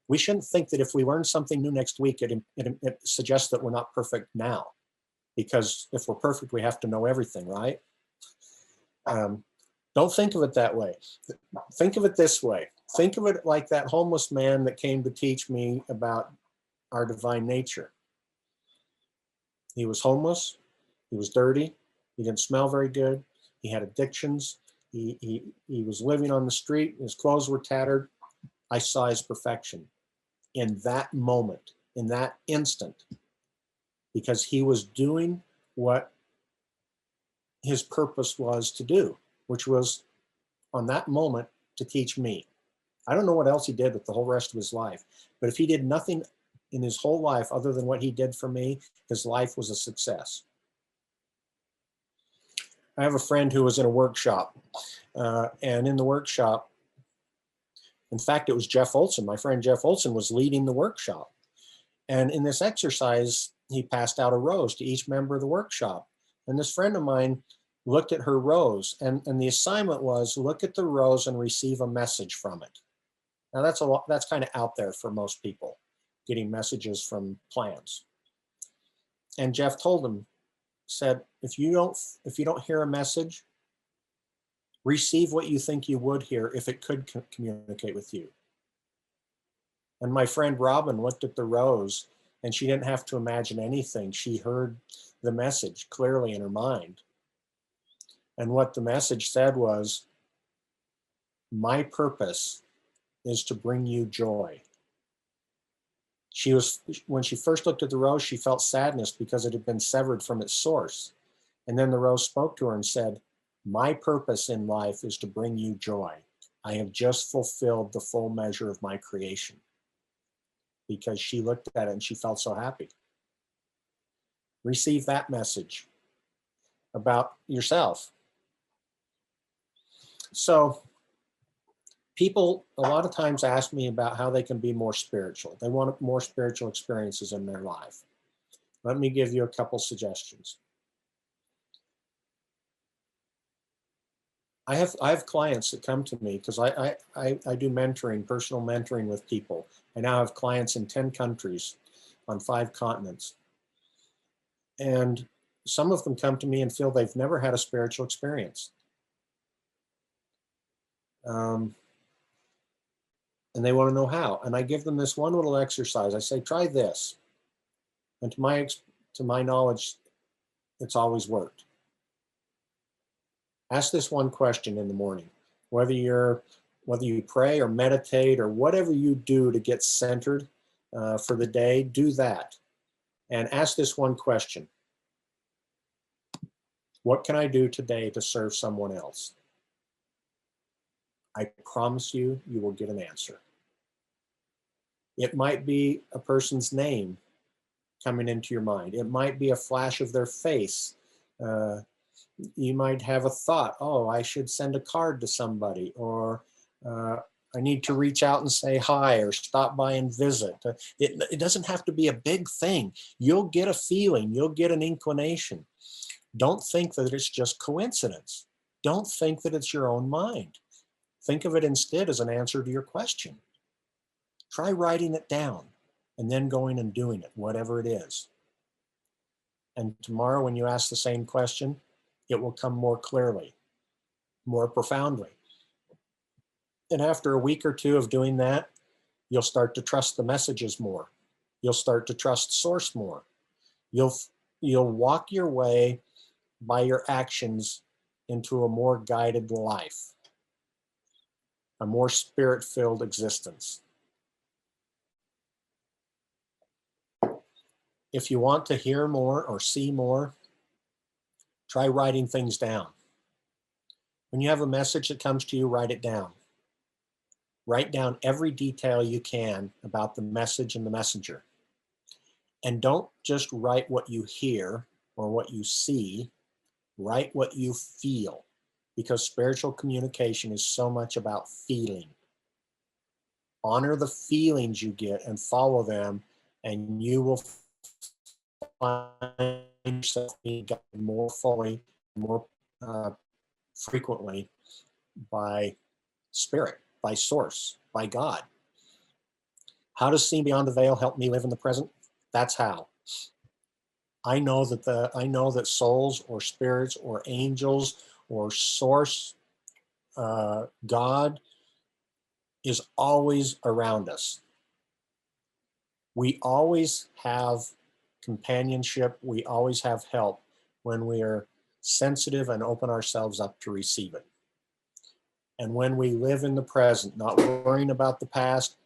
We shouldn't think that if we learn something new next week, it suggests that we're not perfect now. Because if we're perfect, we have to know everything, right? Don't think of it that way. Think of it this way. Think of it like that homeless man that came to teach me about our divine nature. He was homeless. He was dirty. He didn't smell very good. He had addictions. He was living on the street. His clothes were tattered. I saw his perfection in that moment, in that instant, because he was doing what his purpose was to do, which was on that moment to teach me. I don't know what else he did with the whole rest of his life, but if he did nothing in his whole life other than what he did for me, his life was a success. I have a friend who was in a workshop, and in the workshop, in fact, it was Jeff Olson. My friend Jeff Olson was leading the workshop. And in this exercise, he passed out a rose to each member of the workshop. And this friend of mine looked at her rose, and the assignment was look at the rose and receive a message from it. Now that's kind of out there for most people, getting messages from plants. And Jeff told him, said, if you don't hear a message, receive what you think you would hear if it could communicate with you. And my friend Robin looked at the rose, and she didn't have to imagine anything. She heard the message clearly in her mind. And what the message said was, my purpose is to bring you joy. When she first looked at the rose, she felt sadness because it had been severed from its source. And then the rose spoke to her and said, my purpose in life is to bring you joy. I have just fulfilled the full measure of my creation, because she looked at it and she felt so happy. Receive that message about yourself. So people a lot of times ask me about how they can be more spiritual. They want more spiritual experiences in their life. Let me give you a couple suggestions. I have clients that come to me because I do mentoring, personal mentoring with people. I now have clients in 10 countries on 5 continents. And some of them come to me and feel they've never had a spiritual experience. And they want to know how. And I give them this one little exercise. I say, try this. And to my knowledge, it's always worked. Ask this one question in the morning, whether you pray or meditate or whatever you do to get centered for the day, do that. And ask this one question. What can I do today to serve someone else? I promise you, you will get an answer. It might be a person's name coming into your mind. It might be a flash of their face. You might have a thought, oh, I should send a card to somebody, or I need to reach out and say hi, or stop by and visit. It doesn't have to be a big thing. You'll get a feeling, you'll get an inclination. Don't think that it's just coincidence. Don't think that it's your own mind. Think of it instead as an answer to your question. Try writing it down and then going and doing it, whatever it is. And tomorrow when you ask the same question, it will come more clearly, more profoundly. And after a week or two of doing that, you'll start to trust the messages more. You'll start to trust source more. You'll walk your way by your actions into a more guided life, a more spirit-filled existence. If you want to hear more or see more, try writing things down. When you have a message that comes to you, write it down. Write down every detail you can about the message and the messenger. And don't just write what you hear or what you see, write what you feel, because spiritual communication is so much about feeling. Honor the feelings you get and follow them, and you will find yourself being guided more fully, more frequently by spirit, by source, by God. How does seeing beyond the veil help me live in the present? That's how. I know that souls or spirits or angels or source, God, is always around us. We always have companionship. We always have help when we are sensitive and open ourselves up to receive it. And when we live in the present, not worrying about the past,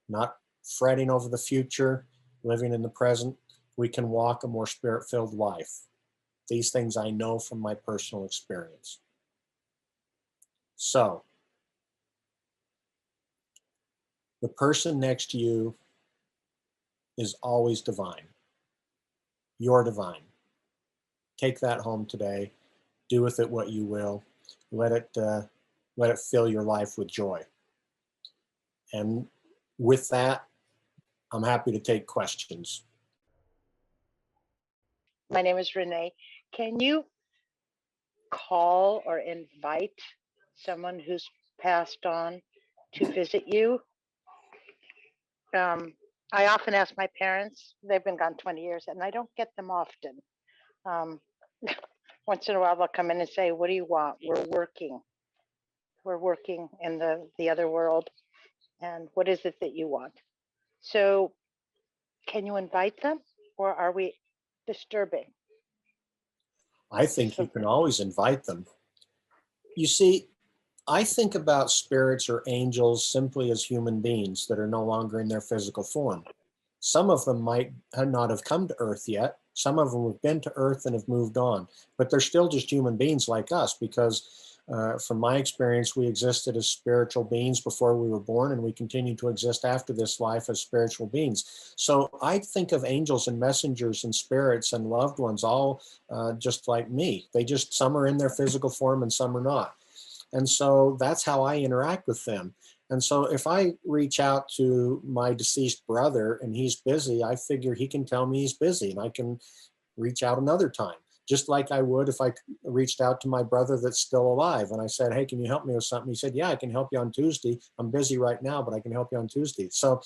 not fretting over the future, living in the present, we can walk a more spirit-filled life. These things I know from my personal experience. So, the person next to you is always divine. You're divine. Take that home today. Do with it what you will. Let it fill your life with joy. And with that, I'm happy to take questions. My name is Renee. Can you call or invite someone who's passed on to visit you? I often ask my parents, they've been gone 20 years, and I don't get them often. Once in a while, they'll come in and say, what do you want? We're working in the other world. And what is it that you want? So can you invite them, or are we disturbing? I think you can always invite them. You see, I think about spirits or angels simply as human beings that are no longer in their physical form. Some of them might not have come to Earth yet. Some of them have been to Earth and have moved on, but they're still just human beings like us, because From my experience, we existed as spiritual beings before we were born, and we continue to exist after this life as spiritual beings. So I think of angels and messengers and spirits and loved ones all just like me. They just, some are in their physical form and some are not. And so that's how I interact with them. And so if I reach out to my deceased brother and he's busy, I figure he can tell me he's busy and I can reach out another time. Just like I would if I reached out to my brother that's still alive and I said, hey, can you help me with something? He said, yeah, I can help you on Tuesday. I'm busy right now, but I can help you on Tuesday. So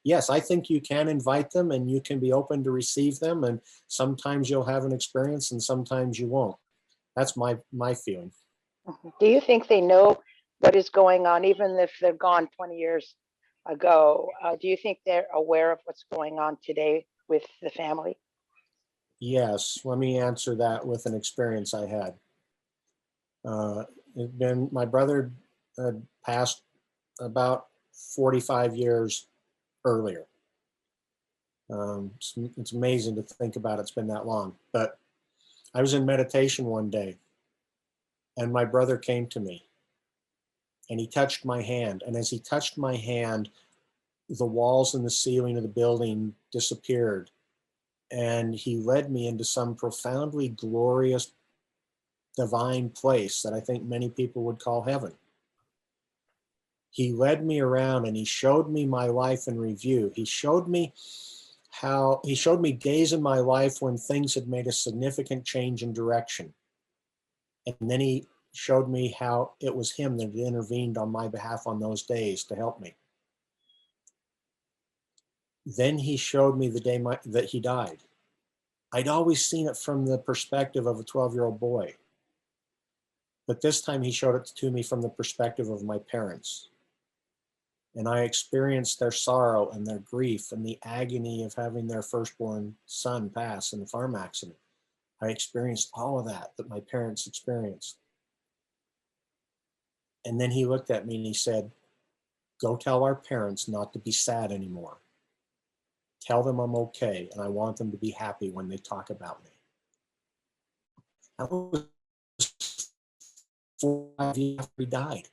yes, I think you can invite them and you can be open to receive them. And sometimes you'll have an experience and sometimes you won't. That's my feeling. Do you think they know what is going on, even if they're gone 20 years ago? Do you think they're aware of what's going on today with the family? Yes, let me answer that with an experience I had. My brother had passed about 45 years earlier. It's amazing to think about it's been that long. But I was in meditation one day and my brother came to me and he touched my hand. And as he touched my hand, the walls and the ceiling of the building disappeared. And he led me into some profoundly glorious divine place that I think many people would call heaven. He led me around and he showed me my life in review. He showed me days in my life when things had made a significant change in direction. And then he showed me how it was him that had intervened on my behalf on those days to help me. Then he showed me the day that he died. I'd always seen it from the perspective of a 12-year-old boy. But this time he showed it to me from the perspective of my parents. And I experienced their sorrow and their grief and the agony of having their firstborn son pass in a farm accident. I experienced all of that my parents experienced. And then he looked at me and he said, go tell our parents not to be sad anymore. Tell them I'm okay and I want them to be happy when they talk about me. That was 4 years after he died.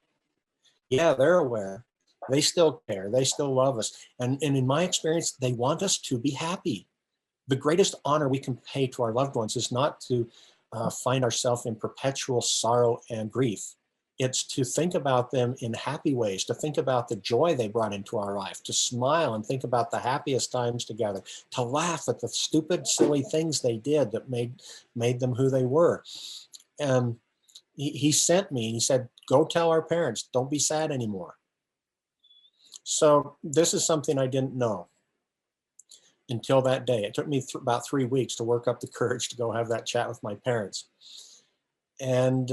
Yeah, they're aware. They still care. They still love us. And in my experience, they want us to be happy. The greatest honor we can pay to our loved ones is not to find ourselves in perpetual sorrow and grief. It's to think about them in happy ways, to think about the joy they brought into our life, to smile and think about the happiest times together, to laugh at the stupid, silly things they did that made them who they were. He sent me and he said, go tell our parents, don't be sad anymore. So this is something I didn't know until that day. It took me about 3 weeks to work up the courage to go have that chat with my parents. And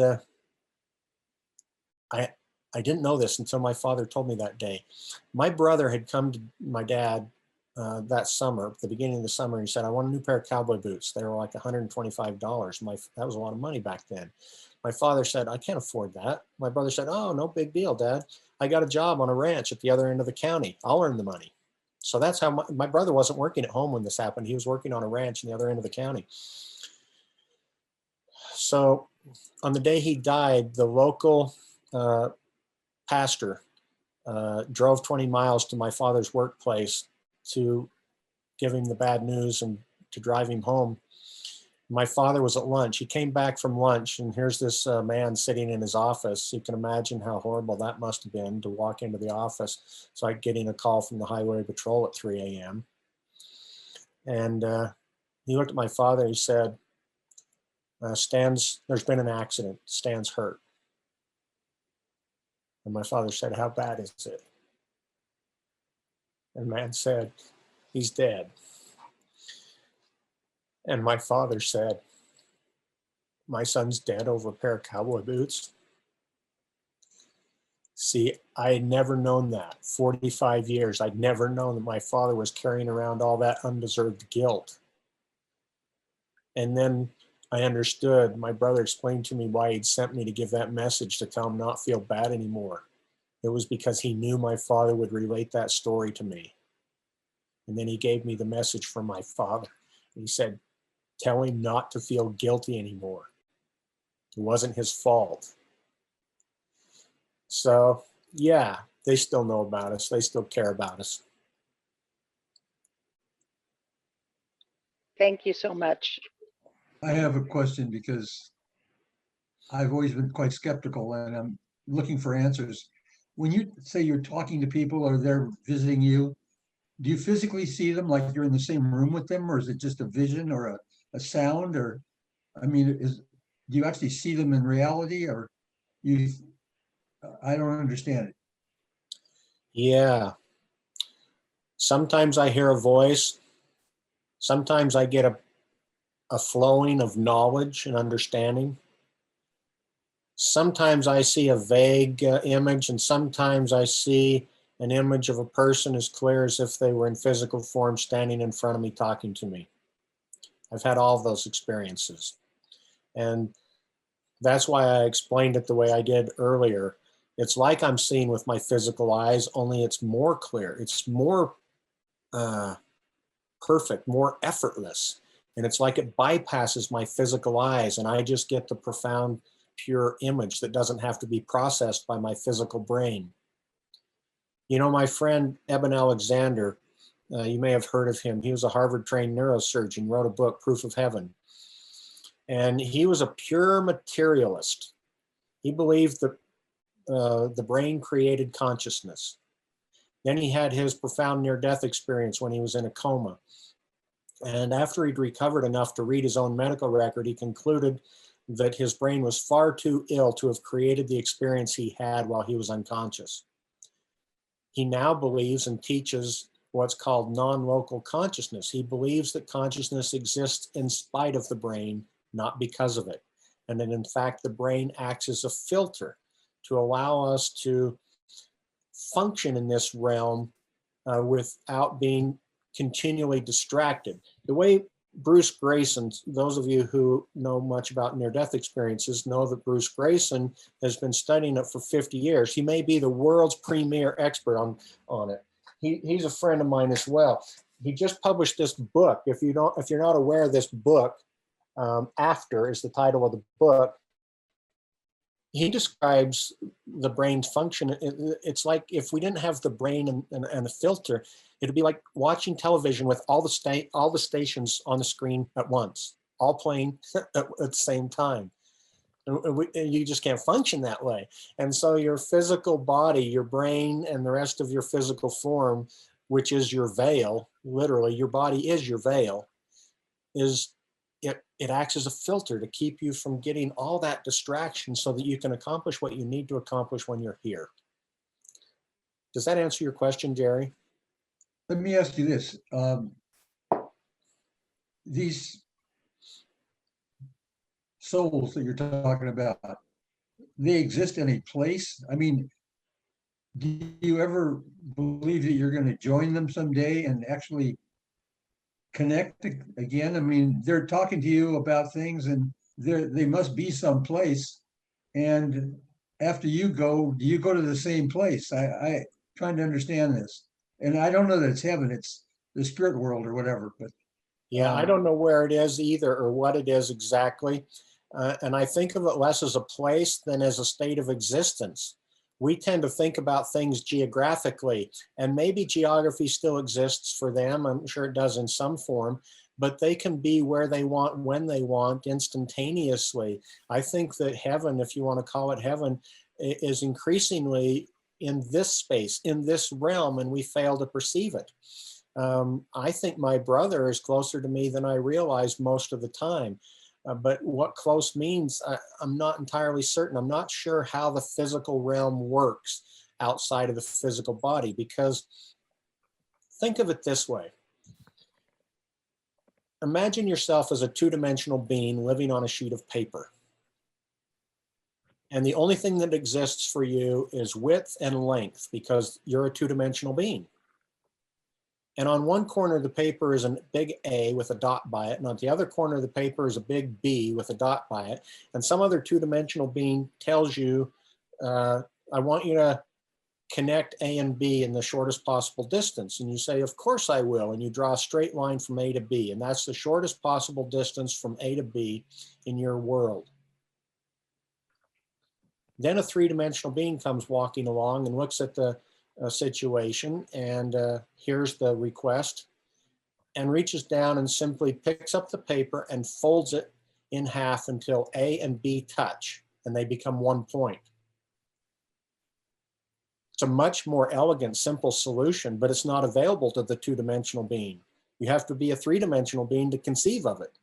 I didn't know this until my father told me that day. My brother had come to my dad that summer, the beginning of the summer, and he said, I want a new pair of cowboy boots. They were like $125. That was a lot of money back then. My father said, I can't afford that. My brother said, oh, no big deal, Dad. I got a job on a ranch at the other end of the county. I'll earn the money. So that's how my brother wasn't working at home when this happened. He was working on a ranch in the other end of the county. So on the day he died, the local pastor drove 20 miles to my father's workplace to give him the bad news and to drive him home. My father was at lunch. He came back from lunch and here's this man sitting in his office. You can imagine how horrible that must have been to walk into the office. So like getting a call from the highway patrol at 3 a.m. And he looked at my father. He said, there's been an accident. Stan's hurt. And my father said, how bad is it? And the man said, he's dead. And my father said, my son's dead over a pair of cowboy boots. See, I had never known that. 45 years, I'd never known that my father was carrying around all that undeserved guilt. And then I understood, my brother explained to me why he'd sent me to give that message to tell him not feel bad anymore. It was because he knew my father would relate that story to me. And then he gave me the message from my father. He said, tell him not to feel guilty anymore. It wasn't his fault. So yeah, they still know about us. They still care about us. Thank you so much. I have a question because I've always been quite skeptical and I'm looking for answers. When you say you're talking to people or they're visiting you, do you physically see them like you're in the same room with them, or is it just a vision or a sound? Or, I mean, do you actually see them in reality, or you, I don't understand it. Yeah. Sometimes I hear a voice. Sometimes I get a flowing of knowledge and understanding. Sometimes I see a vague image, and sometimes I see an image of a person as clear as if they were in physical form standing in front of me talking to me. I've had all of those experiences. And that's why I explained it the way I did earlier. It's like I'm seeing with my physical eyes, only it's more clear. It's more perfect, more effortless. And it's like it bypasses my physical eyes, and I just get the profound, pure image that doesn't have to be processed by my physical brain. You know, my friend Eben Alexander, you may have heard of him. He was a Harvard-trained neurosurgeon, wrote a book, Proof of Heaven. And he was a pure materialist. He believed that the brain created consciousness. Then he had his profound near-death experience when he was in a coma. And after he'd recovered enough to read his own medical record, he concluded that his brain was far too ill to have created the experience he had while he was unconscious. He now believes and teaches what's called non-local consciousness. He believes that consciousness exists in spite of the brain, not because of it. And that in fact, the brain acts as a filter to allow us to function in this realm without being continually distracted. The way Bruce Grayson, those of you who know much about near-death experiences know that Bruce Grayson has been studying it for 50 years. He may be the world's premier expert on it. He's a friend of mine as well. He just published this book. If you're not aware of this book, After is the title of the book. He describes the brain's function. It's like if we didn't have the brain and the filter, it'd be like watching television with all the stations on the screen at once, all playing at the same time. You just can't function that way. And so your physical body, your brain, and the rest of your physical form, which is your veil, literally, your body is your veil, it acts as a filter to keep you from getting all that distraction so that you can accomplish what you need to accomplish when you're here. Does that answer your question, Jerry? Let me ask you this. These souls that you're talking about, they exist in a place? I mean, do you ever believe that you're going to join them someday and actually connect again? I mean, they're talking to you about things and they must be someplace. And after you go, do you go to the same place? I trying to understand this. And I don't know that it's heaven, it's the spirit world or whatever, but Yeah, I don't know where it is either or what it is exactly. And I think of it less as a place than as a state of existence. We tend to think about things geographically, and maybe geography still exists for them. I'm sure it does in some form, but they can be where they want, when they want, instantaneously. I think that heaven, if you want to call it heaven, is increasingly in this space, in this realm, and we fail to perceive it. I think my brother is closer to me than I realize most of the time. But what close means, I'm not entirely certain. I'm not sure how the physical realm works outside of the physical body, because think of it this way. Imagine yourself as a two-dimensional being living on a sheet of paper. And the only thing that exists for you is width and length, because you're a two-dimensional being. And on one corner of the paper is a big A with a dot by it. And on the other corner of the paper is a big B with a dot by it. And some other two-dimensional being tells you, I want you to connect A and B in the shortest possible distance. And you say, of course I will. And you draw a straight line from A to B. And that's the shortest possible distance from A to B in your world. Then a three-dimensional being comes walking along and looks at the situation and hears the request and reaches down and simply picks up the paper and folds it in half until A and B touch and they become 1 point. It's a much more elegant, simple solution, but it's not available to the two-dimensional being. You have to be a three-dimensional being to conceive of it.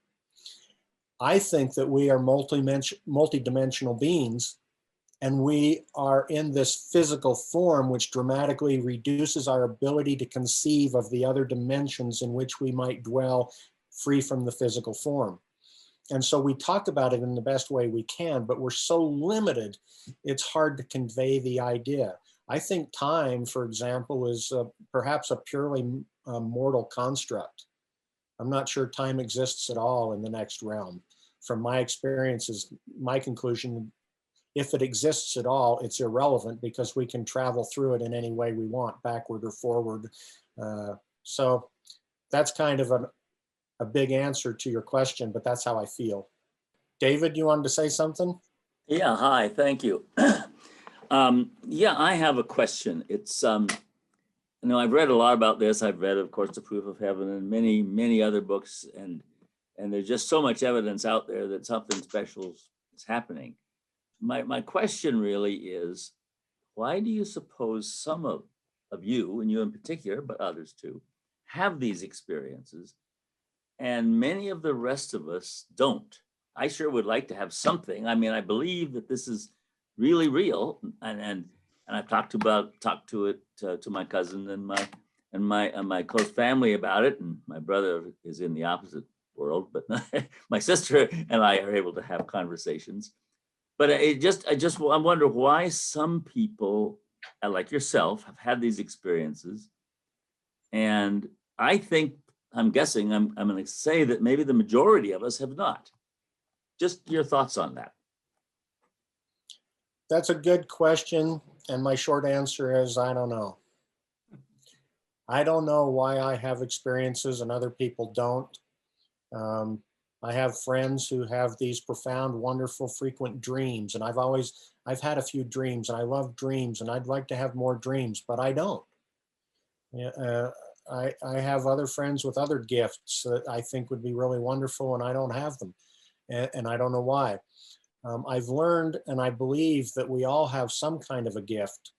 I think that we are multi-dimensional beings, and we are in this physical form, which dramatically reduces our ability to conceive of the other dimensions in which we might dwell free from the physical form. And so we talk about it in the best way we can, but we're so limited, it's hard to convey the idea. I think time, for example, is perhaps a purely mortal construct. I'm not sure time exists at all in the next realm. From my experiences, my conclusion, if it exists at all, it's irrelevant because we can travel through it in any way we want, backward or forward. So that's kind of a big answer to your question, but that's how I feel. David, you wanted to say something? Yeah, hi, thank you. Yeah, I have a question. It's, I've read a lot about this. I've read, of course, The Proof of Heaven and many, many other books. And there's just so much evidence out there that something special is happening. My question really is, why do you suppose some of you, and you in particular, but others too, have these experiences and many of the rest of us don't? I sure would like to have something. I mean, I believe that this is really real, and I've talked to it to my cousin and my close family about it, and my brother is in the opposite world, but my sister and I are able to have conversations. But I wonder why some people, like yourself, have had these experiences, and I'm guessing I'm going to say that maybe the majority of us have not. Just your thoughts on that. That's a good question. And my short answer is, I don't know. I don't know why I have experiences and other people don't. I have friends who have these profound, wonderful, frequent dreams. And I've had a few dreams and I love dreams and I'd like to have more dreams, but I don't. I have other friends with other gifts that I think would be really wonderful and I don't have them. And I don't know why. I've learned and I believe that we all have some kind of a gift,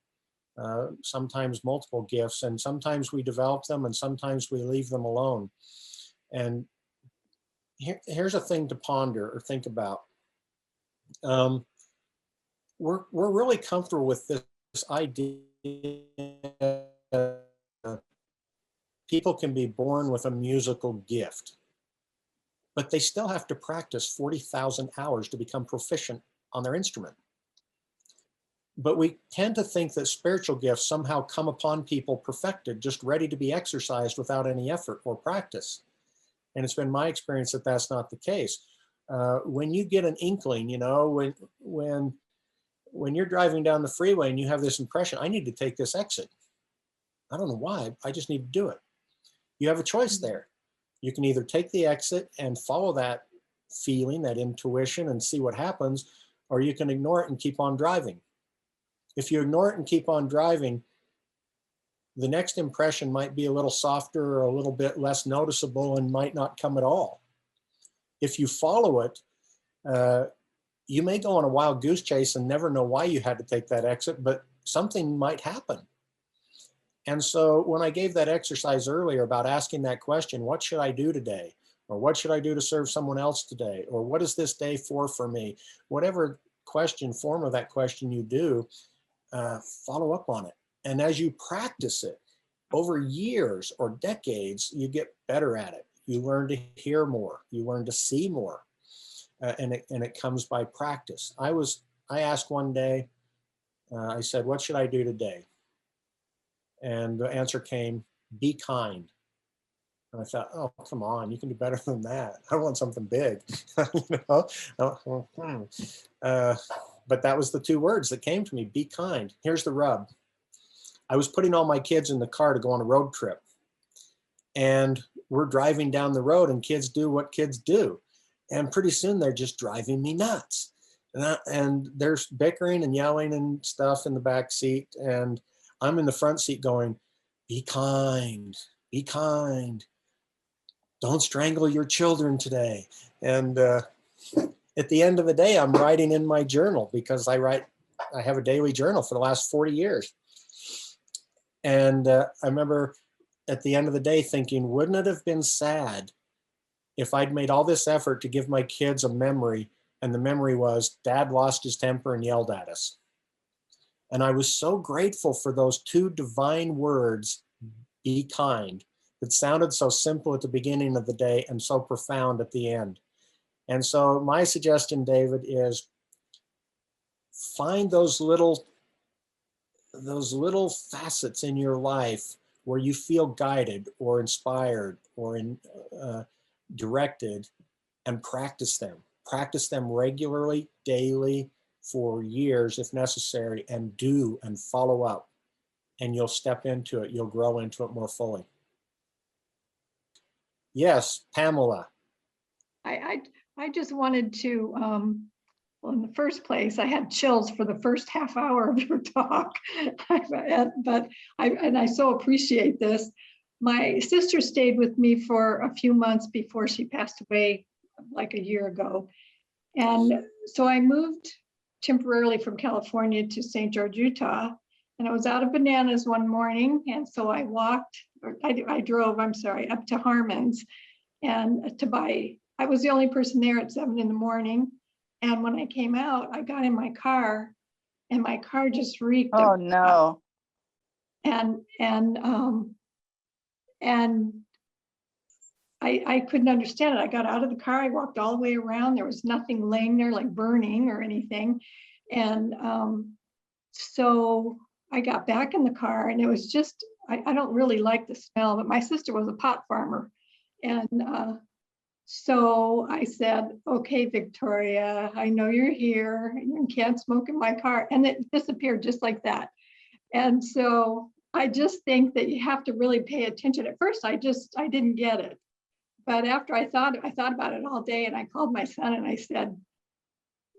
sometimes multiple gifts, and sometimes we develop them and sometimes we leave them alone. And here's a thing to ponder or think about. We're really comfortable with this idea people can be born with a musical gift, but they still have to practice 40,000 hours to become proficient on their instrument. But we tend to think that spiritual gifts somehow come upon people perfected, just ready to be exercised without any effort or practice. And it's been my experience that that's not the case. When you get an inkling, when you're driving down the freeway and you have this impression, I need to take this exit. I don't know why, I just need to do it. You have a choice there. You can either take the exit and follow that feeling, that intuition, and see what happens, or you can ignore it and keep on driving. If you ignore it and keep on driving, the next impression might be a little softer or a little bit less noticeable and might not come at all. If you follow it, you may go on a wild goose chase and never know why you had to take that exit, but something might happen. And so when I gave that exercise earlier about asking that question, what should I do today? Or what should I do to serve someone else today? Or what is this day for me? Whatever form of that question you do, follow up on it. And as you practice it over years or decades, you get better at it. You learn to hear more. You learn to see more. And it comes by practice. I asked one day, I said, what should I do today? And the answer came, be kind. And I thought, oh, come on, you can do better than that. I want something big. But that was the two words that came to me, be kind. Here's the rub. I was putting all my kids in the car to go on a road trip. And we're driving down the road and kids do what kids do. And pretty soon they're just driving me nuts. And there's bickering and yelling and stuff in the back seat. And I'm in the front seat going, be kind, be kind. Don't strangle your children today. And at the end of the day, I'm writing in my journal because I have a daily journal for the last 40 years. And I remember at the end of the day thinking, wouldn't it have been sad if I'd made all this effort to give my kids a memory, and the memory was Dad lost his temper and yelled at us. And I was so grateful for those two divine words, be kind, that sounded so simple at the beginning of the day and so profound at the end. And so my suggestion, David, is find those little facets in your life where you feel guided or inspired or directed, and practice them. Practice them regularly, daily, for years if necessary, and do and follow up. And you'll step into it. You'll grow into it more fully. Yes, Pamela. I just wanted to, well, in the first place, I had chills for the first half hour of your talk, but I so appreciate this. My sister stayed with me for a few months before she passed away, like a year ago. And so I moved temporarily from California to St. George, Utah. And I was out of bananas one morning. And so I drove up to Harmon's and to buy, I was the only person there at 7 in. And when I came out, I got in my car and my car just reeked. Oh, no. And I couldn't understand it. I got out of the car, I walked all the way around. There was nothing laying there like burning or anything. And so I got back in the car and it was just, I don't really like the smell, but my sister was a pot farmer. And so I said, okay, Victoria, I know you're here. You can't smoke in my car. And it disappeared just like that. And so I just think that you have to really pay attention. At first, I didn't get it. But after I thought about it all day, and I called my son and I said,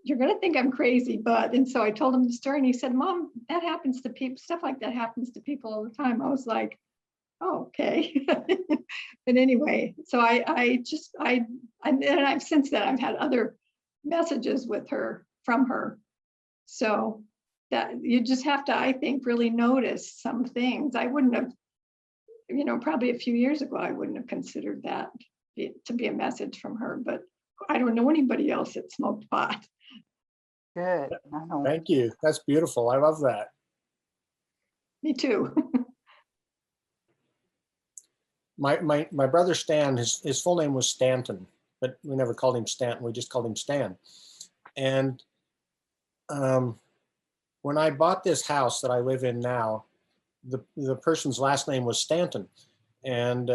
you're going to think I'm crazy, but, and so I told him the story and he said, Mom, that happens to people. Stuff like that happens to people all the time. I was like, oh, okay. But anyway, so I've since then I've had other messages from her. So that you just have to, I think, really notice some things. I wouldn't have, probably a few years ago, I wouldn't have considered that to be a message from her, but I don't know anybody else that smoked pot. Good. No. Thank you. That's beautiful. I love that. Me too. My brother Stan, his full name was Stanton, but we never called him Stanton. We just called him Stan. And when I bought this house that I live in now, the person's last name was Stanton, and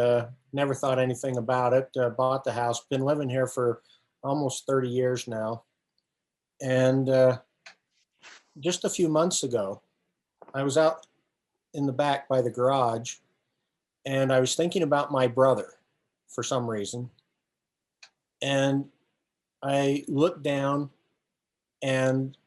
never thought anything about it. Bought the house, been living here for almost 30 years now. And just a few months ago, I was out in the back by the garage, and I was thinking about my brother for some reason. And I looked down, and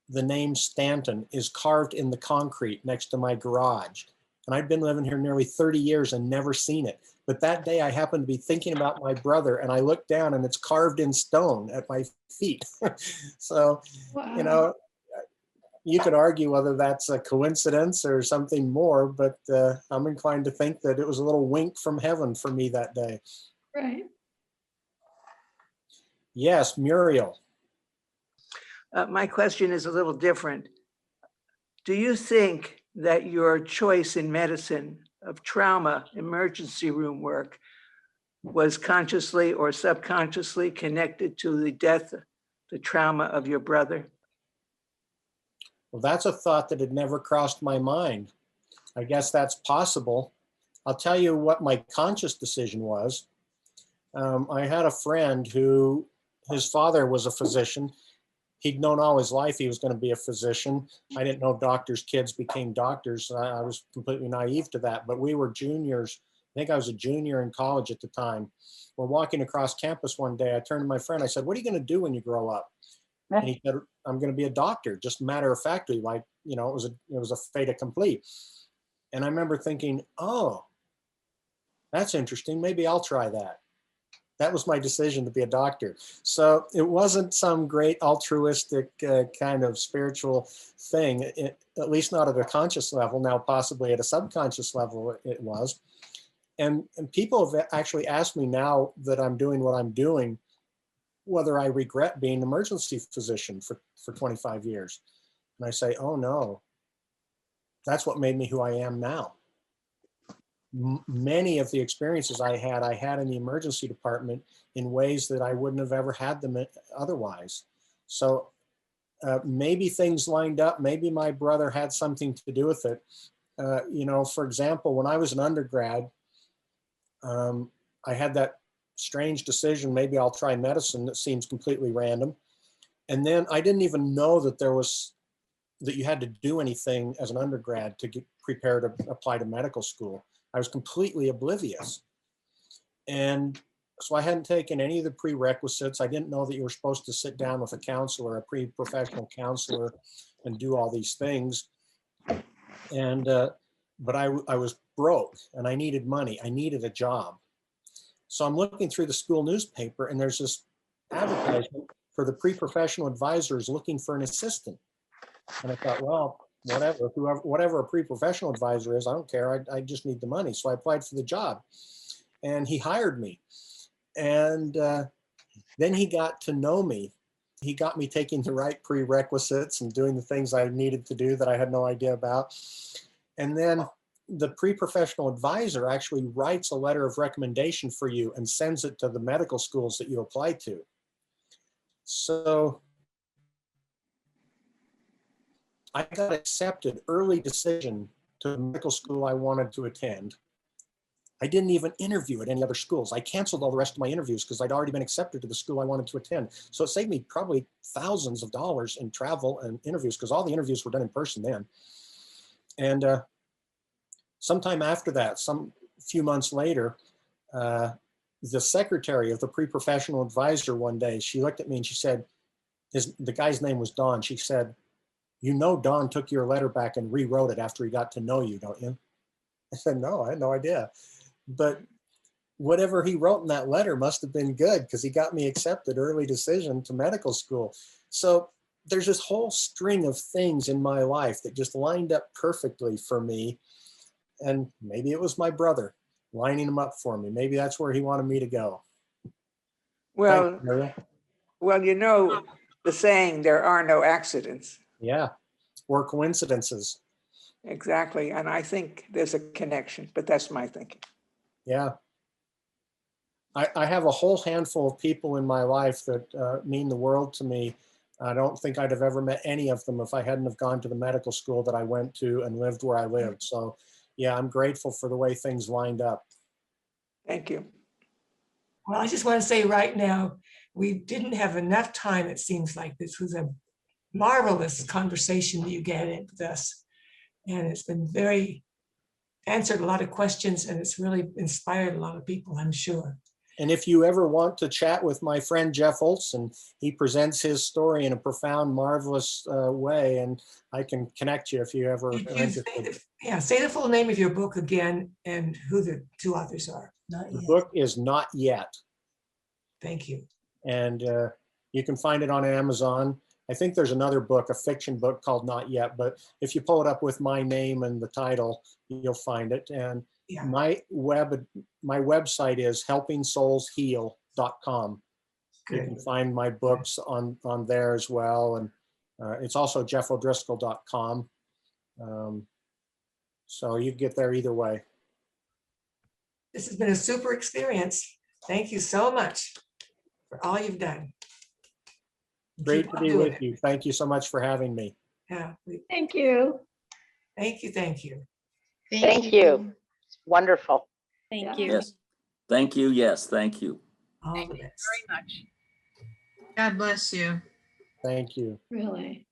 the name Stanton is carved in the concrete next to my garage. And I've been living here nearly 30 years and never seen it. But that day I happened to be thinking about my brother, and I looked down and it's carved in stone at my feet. So, Wow. You could argue whether that's a coincidence or something more, but I'm inclined to think that it was a little wink from heaven for me that day. Right. Yes, Muriel. My question is a little different. Do you think that your choice in medicine of trauma emergency room work was consciously or subconsciously connected to the death, the trauma of your brother? Well, that's a thought that had never crossed my mind. I guess that's possible. I'll tell you what my conscious decision was. I had a friend who, his father was a physician. He'd known all his life he was going to be a physician. I didn't know doctors' kids became doctors. I was completely naive to that, but we were juniors. I think I was a junior in college at the time. We're walking across campus one day. I turned to my friend. I said, what are you going to do when you grow up? And he said, I'm going to be a doctor, just matter of factly, like, you know, it was a fait accompli. And I remember thinking, oh, that's interesting. Maybe I'll try that. That was my decision to be a doctor. So it wasn't some great altruistic kind of spiritual thing, at least not at a conscious level. Now, possibly at a subconscious level, it was. And people have actually asked me now that I'm doing what I'm doing, whether I regret being an emergency physician for 25 years. And I say, oh no, that's what made me who I am now. Many of the experiences I had in the emergency department in ways that I wouldn't have ever had them otherwise. So maybe things lined up. Maybe my brother had something to do with it. You know, for example, when I was an undergrad, I had that strange decision, maybe I'll try medicine. That seems completely random. And then I didn't even know that that you had to do anything as an undergrad to get prepared to apply to medical school. I was completely oblivious. And so I hadn't taken any of the prerequisites. I didn't know that you were supposed to sit down with a counselor, a pre-professional counselor, and do all these things. And, but I was broke and I needed money. I needed a job. So I'm looking through the school newspaper and there's this advertisement for the pre-professional advisors looking for an assistant. And I thought, well, whatever a pre-professional advisor is, I don't care. I just need the money. So I applied for the job and he hired me. And then he got to know me. He got me taking the right prerequisites and doing the things I needed to do that I had no idea about. And then the pre-professional advisor actually writes a letter of recommendation for you and sends it to the medical schools that you apply to. So I got accepted early decision to the medical school I wanted to attend. I didn't even interview at any other schools. I canceled all the rest of my interviews because I'd already been accepted to the school I wanted to attend. So it saved me probably thousands of dollars in travel and interviews because all the interviews were done in person then. And sometime after that, some few months later, the secretary of the pre-professional advisor one day, she looked at me and she said, the guy's name was Don. She said, you know, Don took your letter back and rewrote it after he got to know you, don't you? I said, no, I had no idea. But whatever he wrote in that letter must have been good because he got me accepted early decision to medical school. So there's this whole string of things in my life that just lined up perfectly for me. And maybe it was my brother lining them up for me. Maybe that's where he wanted me to go. Well, Thanks, Maria. well, you know, the saying, there are no accidents. Yeah, or coincidences. Exactly. And I think there's a connection, but that's my thinking. Yeah. I have a whole handful of people in my life that mean the world to me. I don't think I'd have ever met any of them if I hadn't have gone to the medical school that I went to and lived where I lived. So yeah, I'm grateful for the way things lined up. Thank you. Well, I just want to say right now, we didn't have enough time. It seems like this was a marvelous conversation that you get in with us. And it's been answered a lot of questions and it's really inspired a lot of people, I'm sure. And if you ever want to chat with my friend Jeff Olson, he presents his story in a profound, marvelous way, and I can connect you if you ever are interested. Say the full name of your book again and who the two authors are. The book is Not Yet. Thank you. And you can find it on Amazon. I think there's another book, a fiction book called Not Yet, but if you pull it up with my name and the title, you'll find it. And Yeah. my website is helpingsoulsheal.com. You Good. can find my books on there as well. And it's also jeffodriscoll.com. So you get there either way. This has been a super experience. Thank you so much for all you've done. Great Keep to on be doing with it. you. Thank you so much for having me. Yeah. Thank you. Thank you. Thank you. Thank you. It's wonderful. Thank you. Yes. Thank you. Yes, thank you. All Thank the you best. very much. God bless you. Thank you. Really.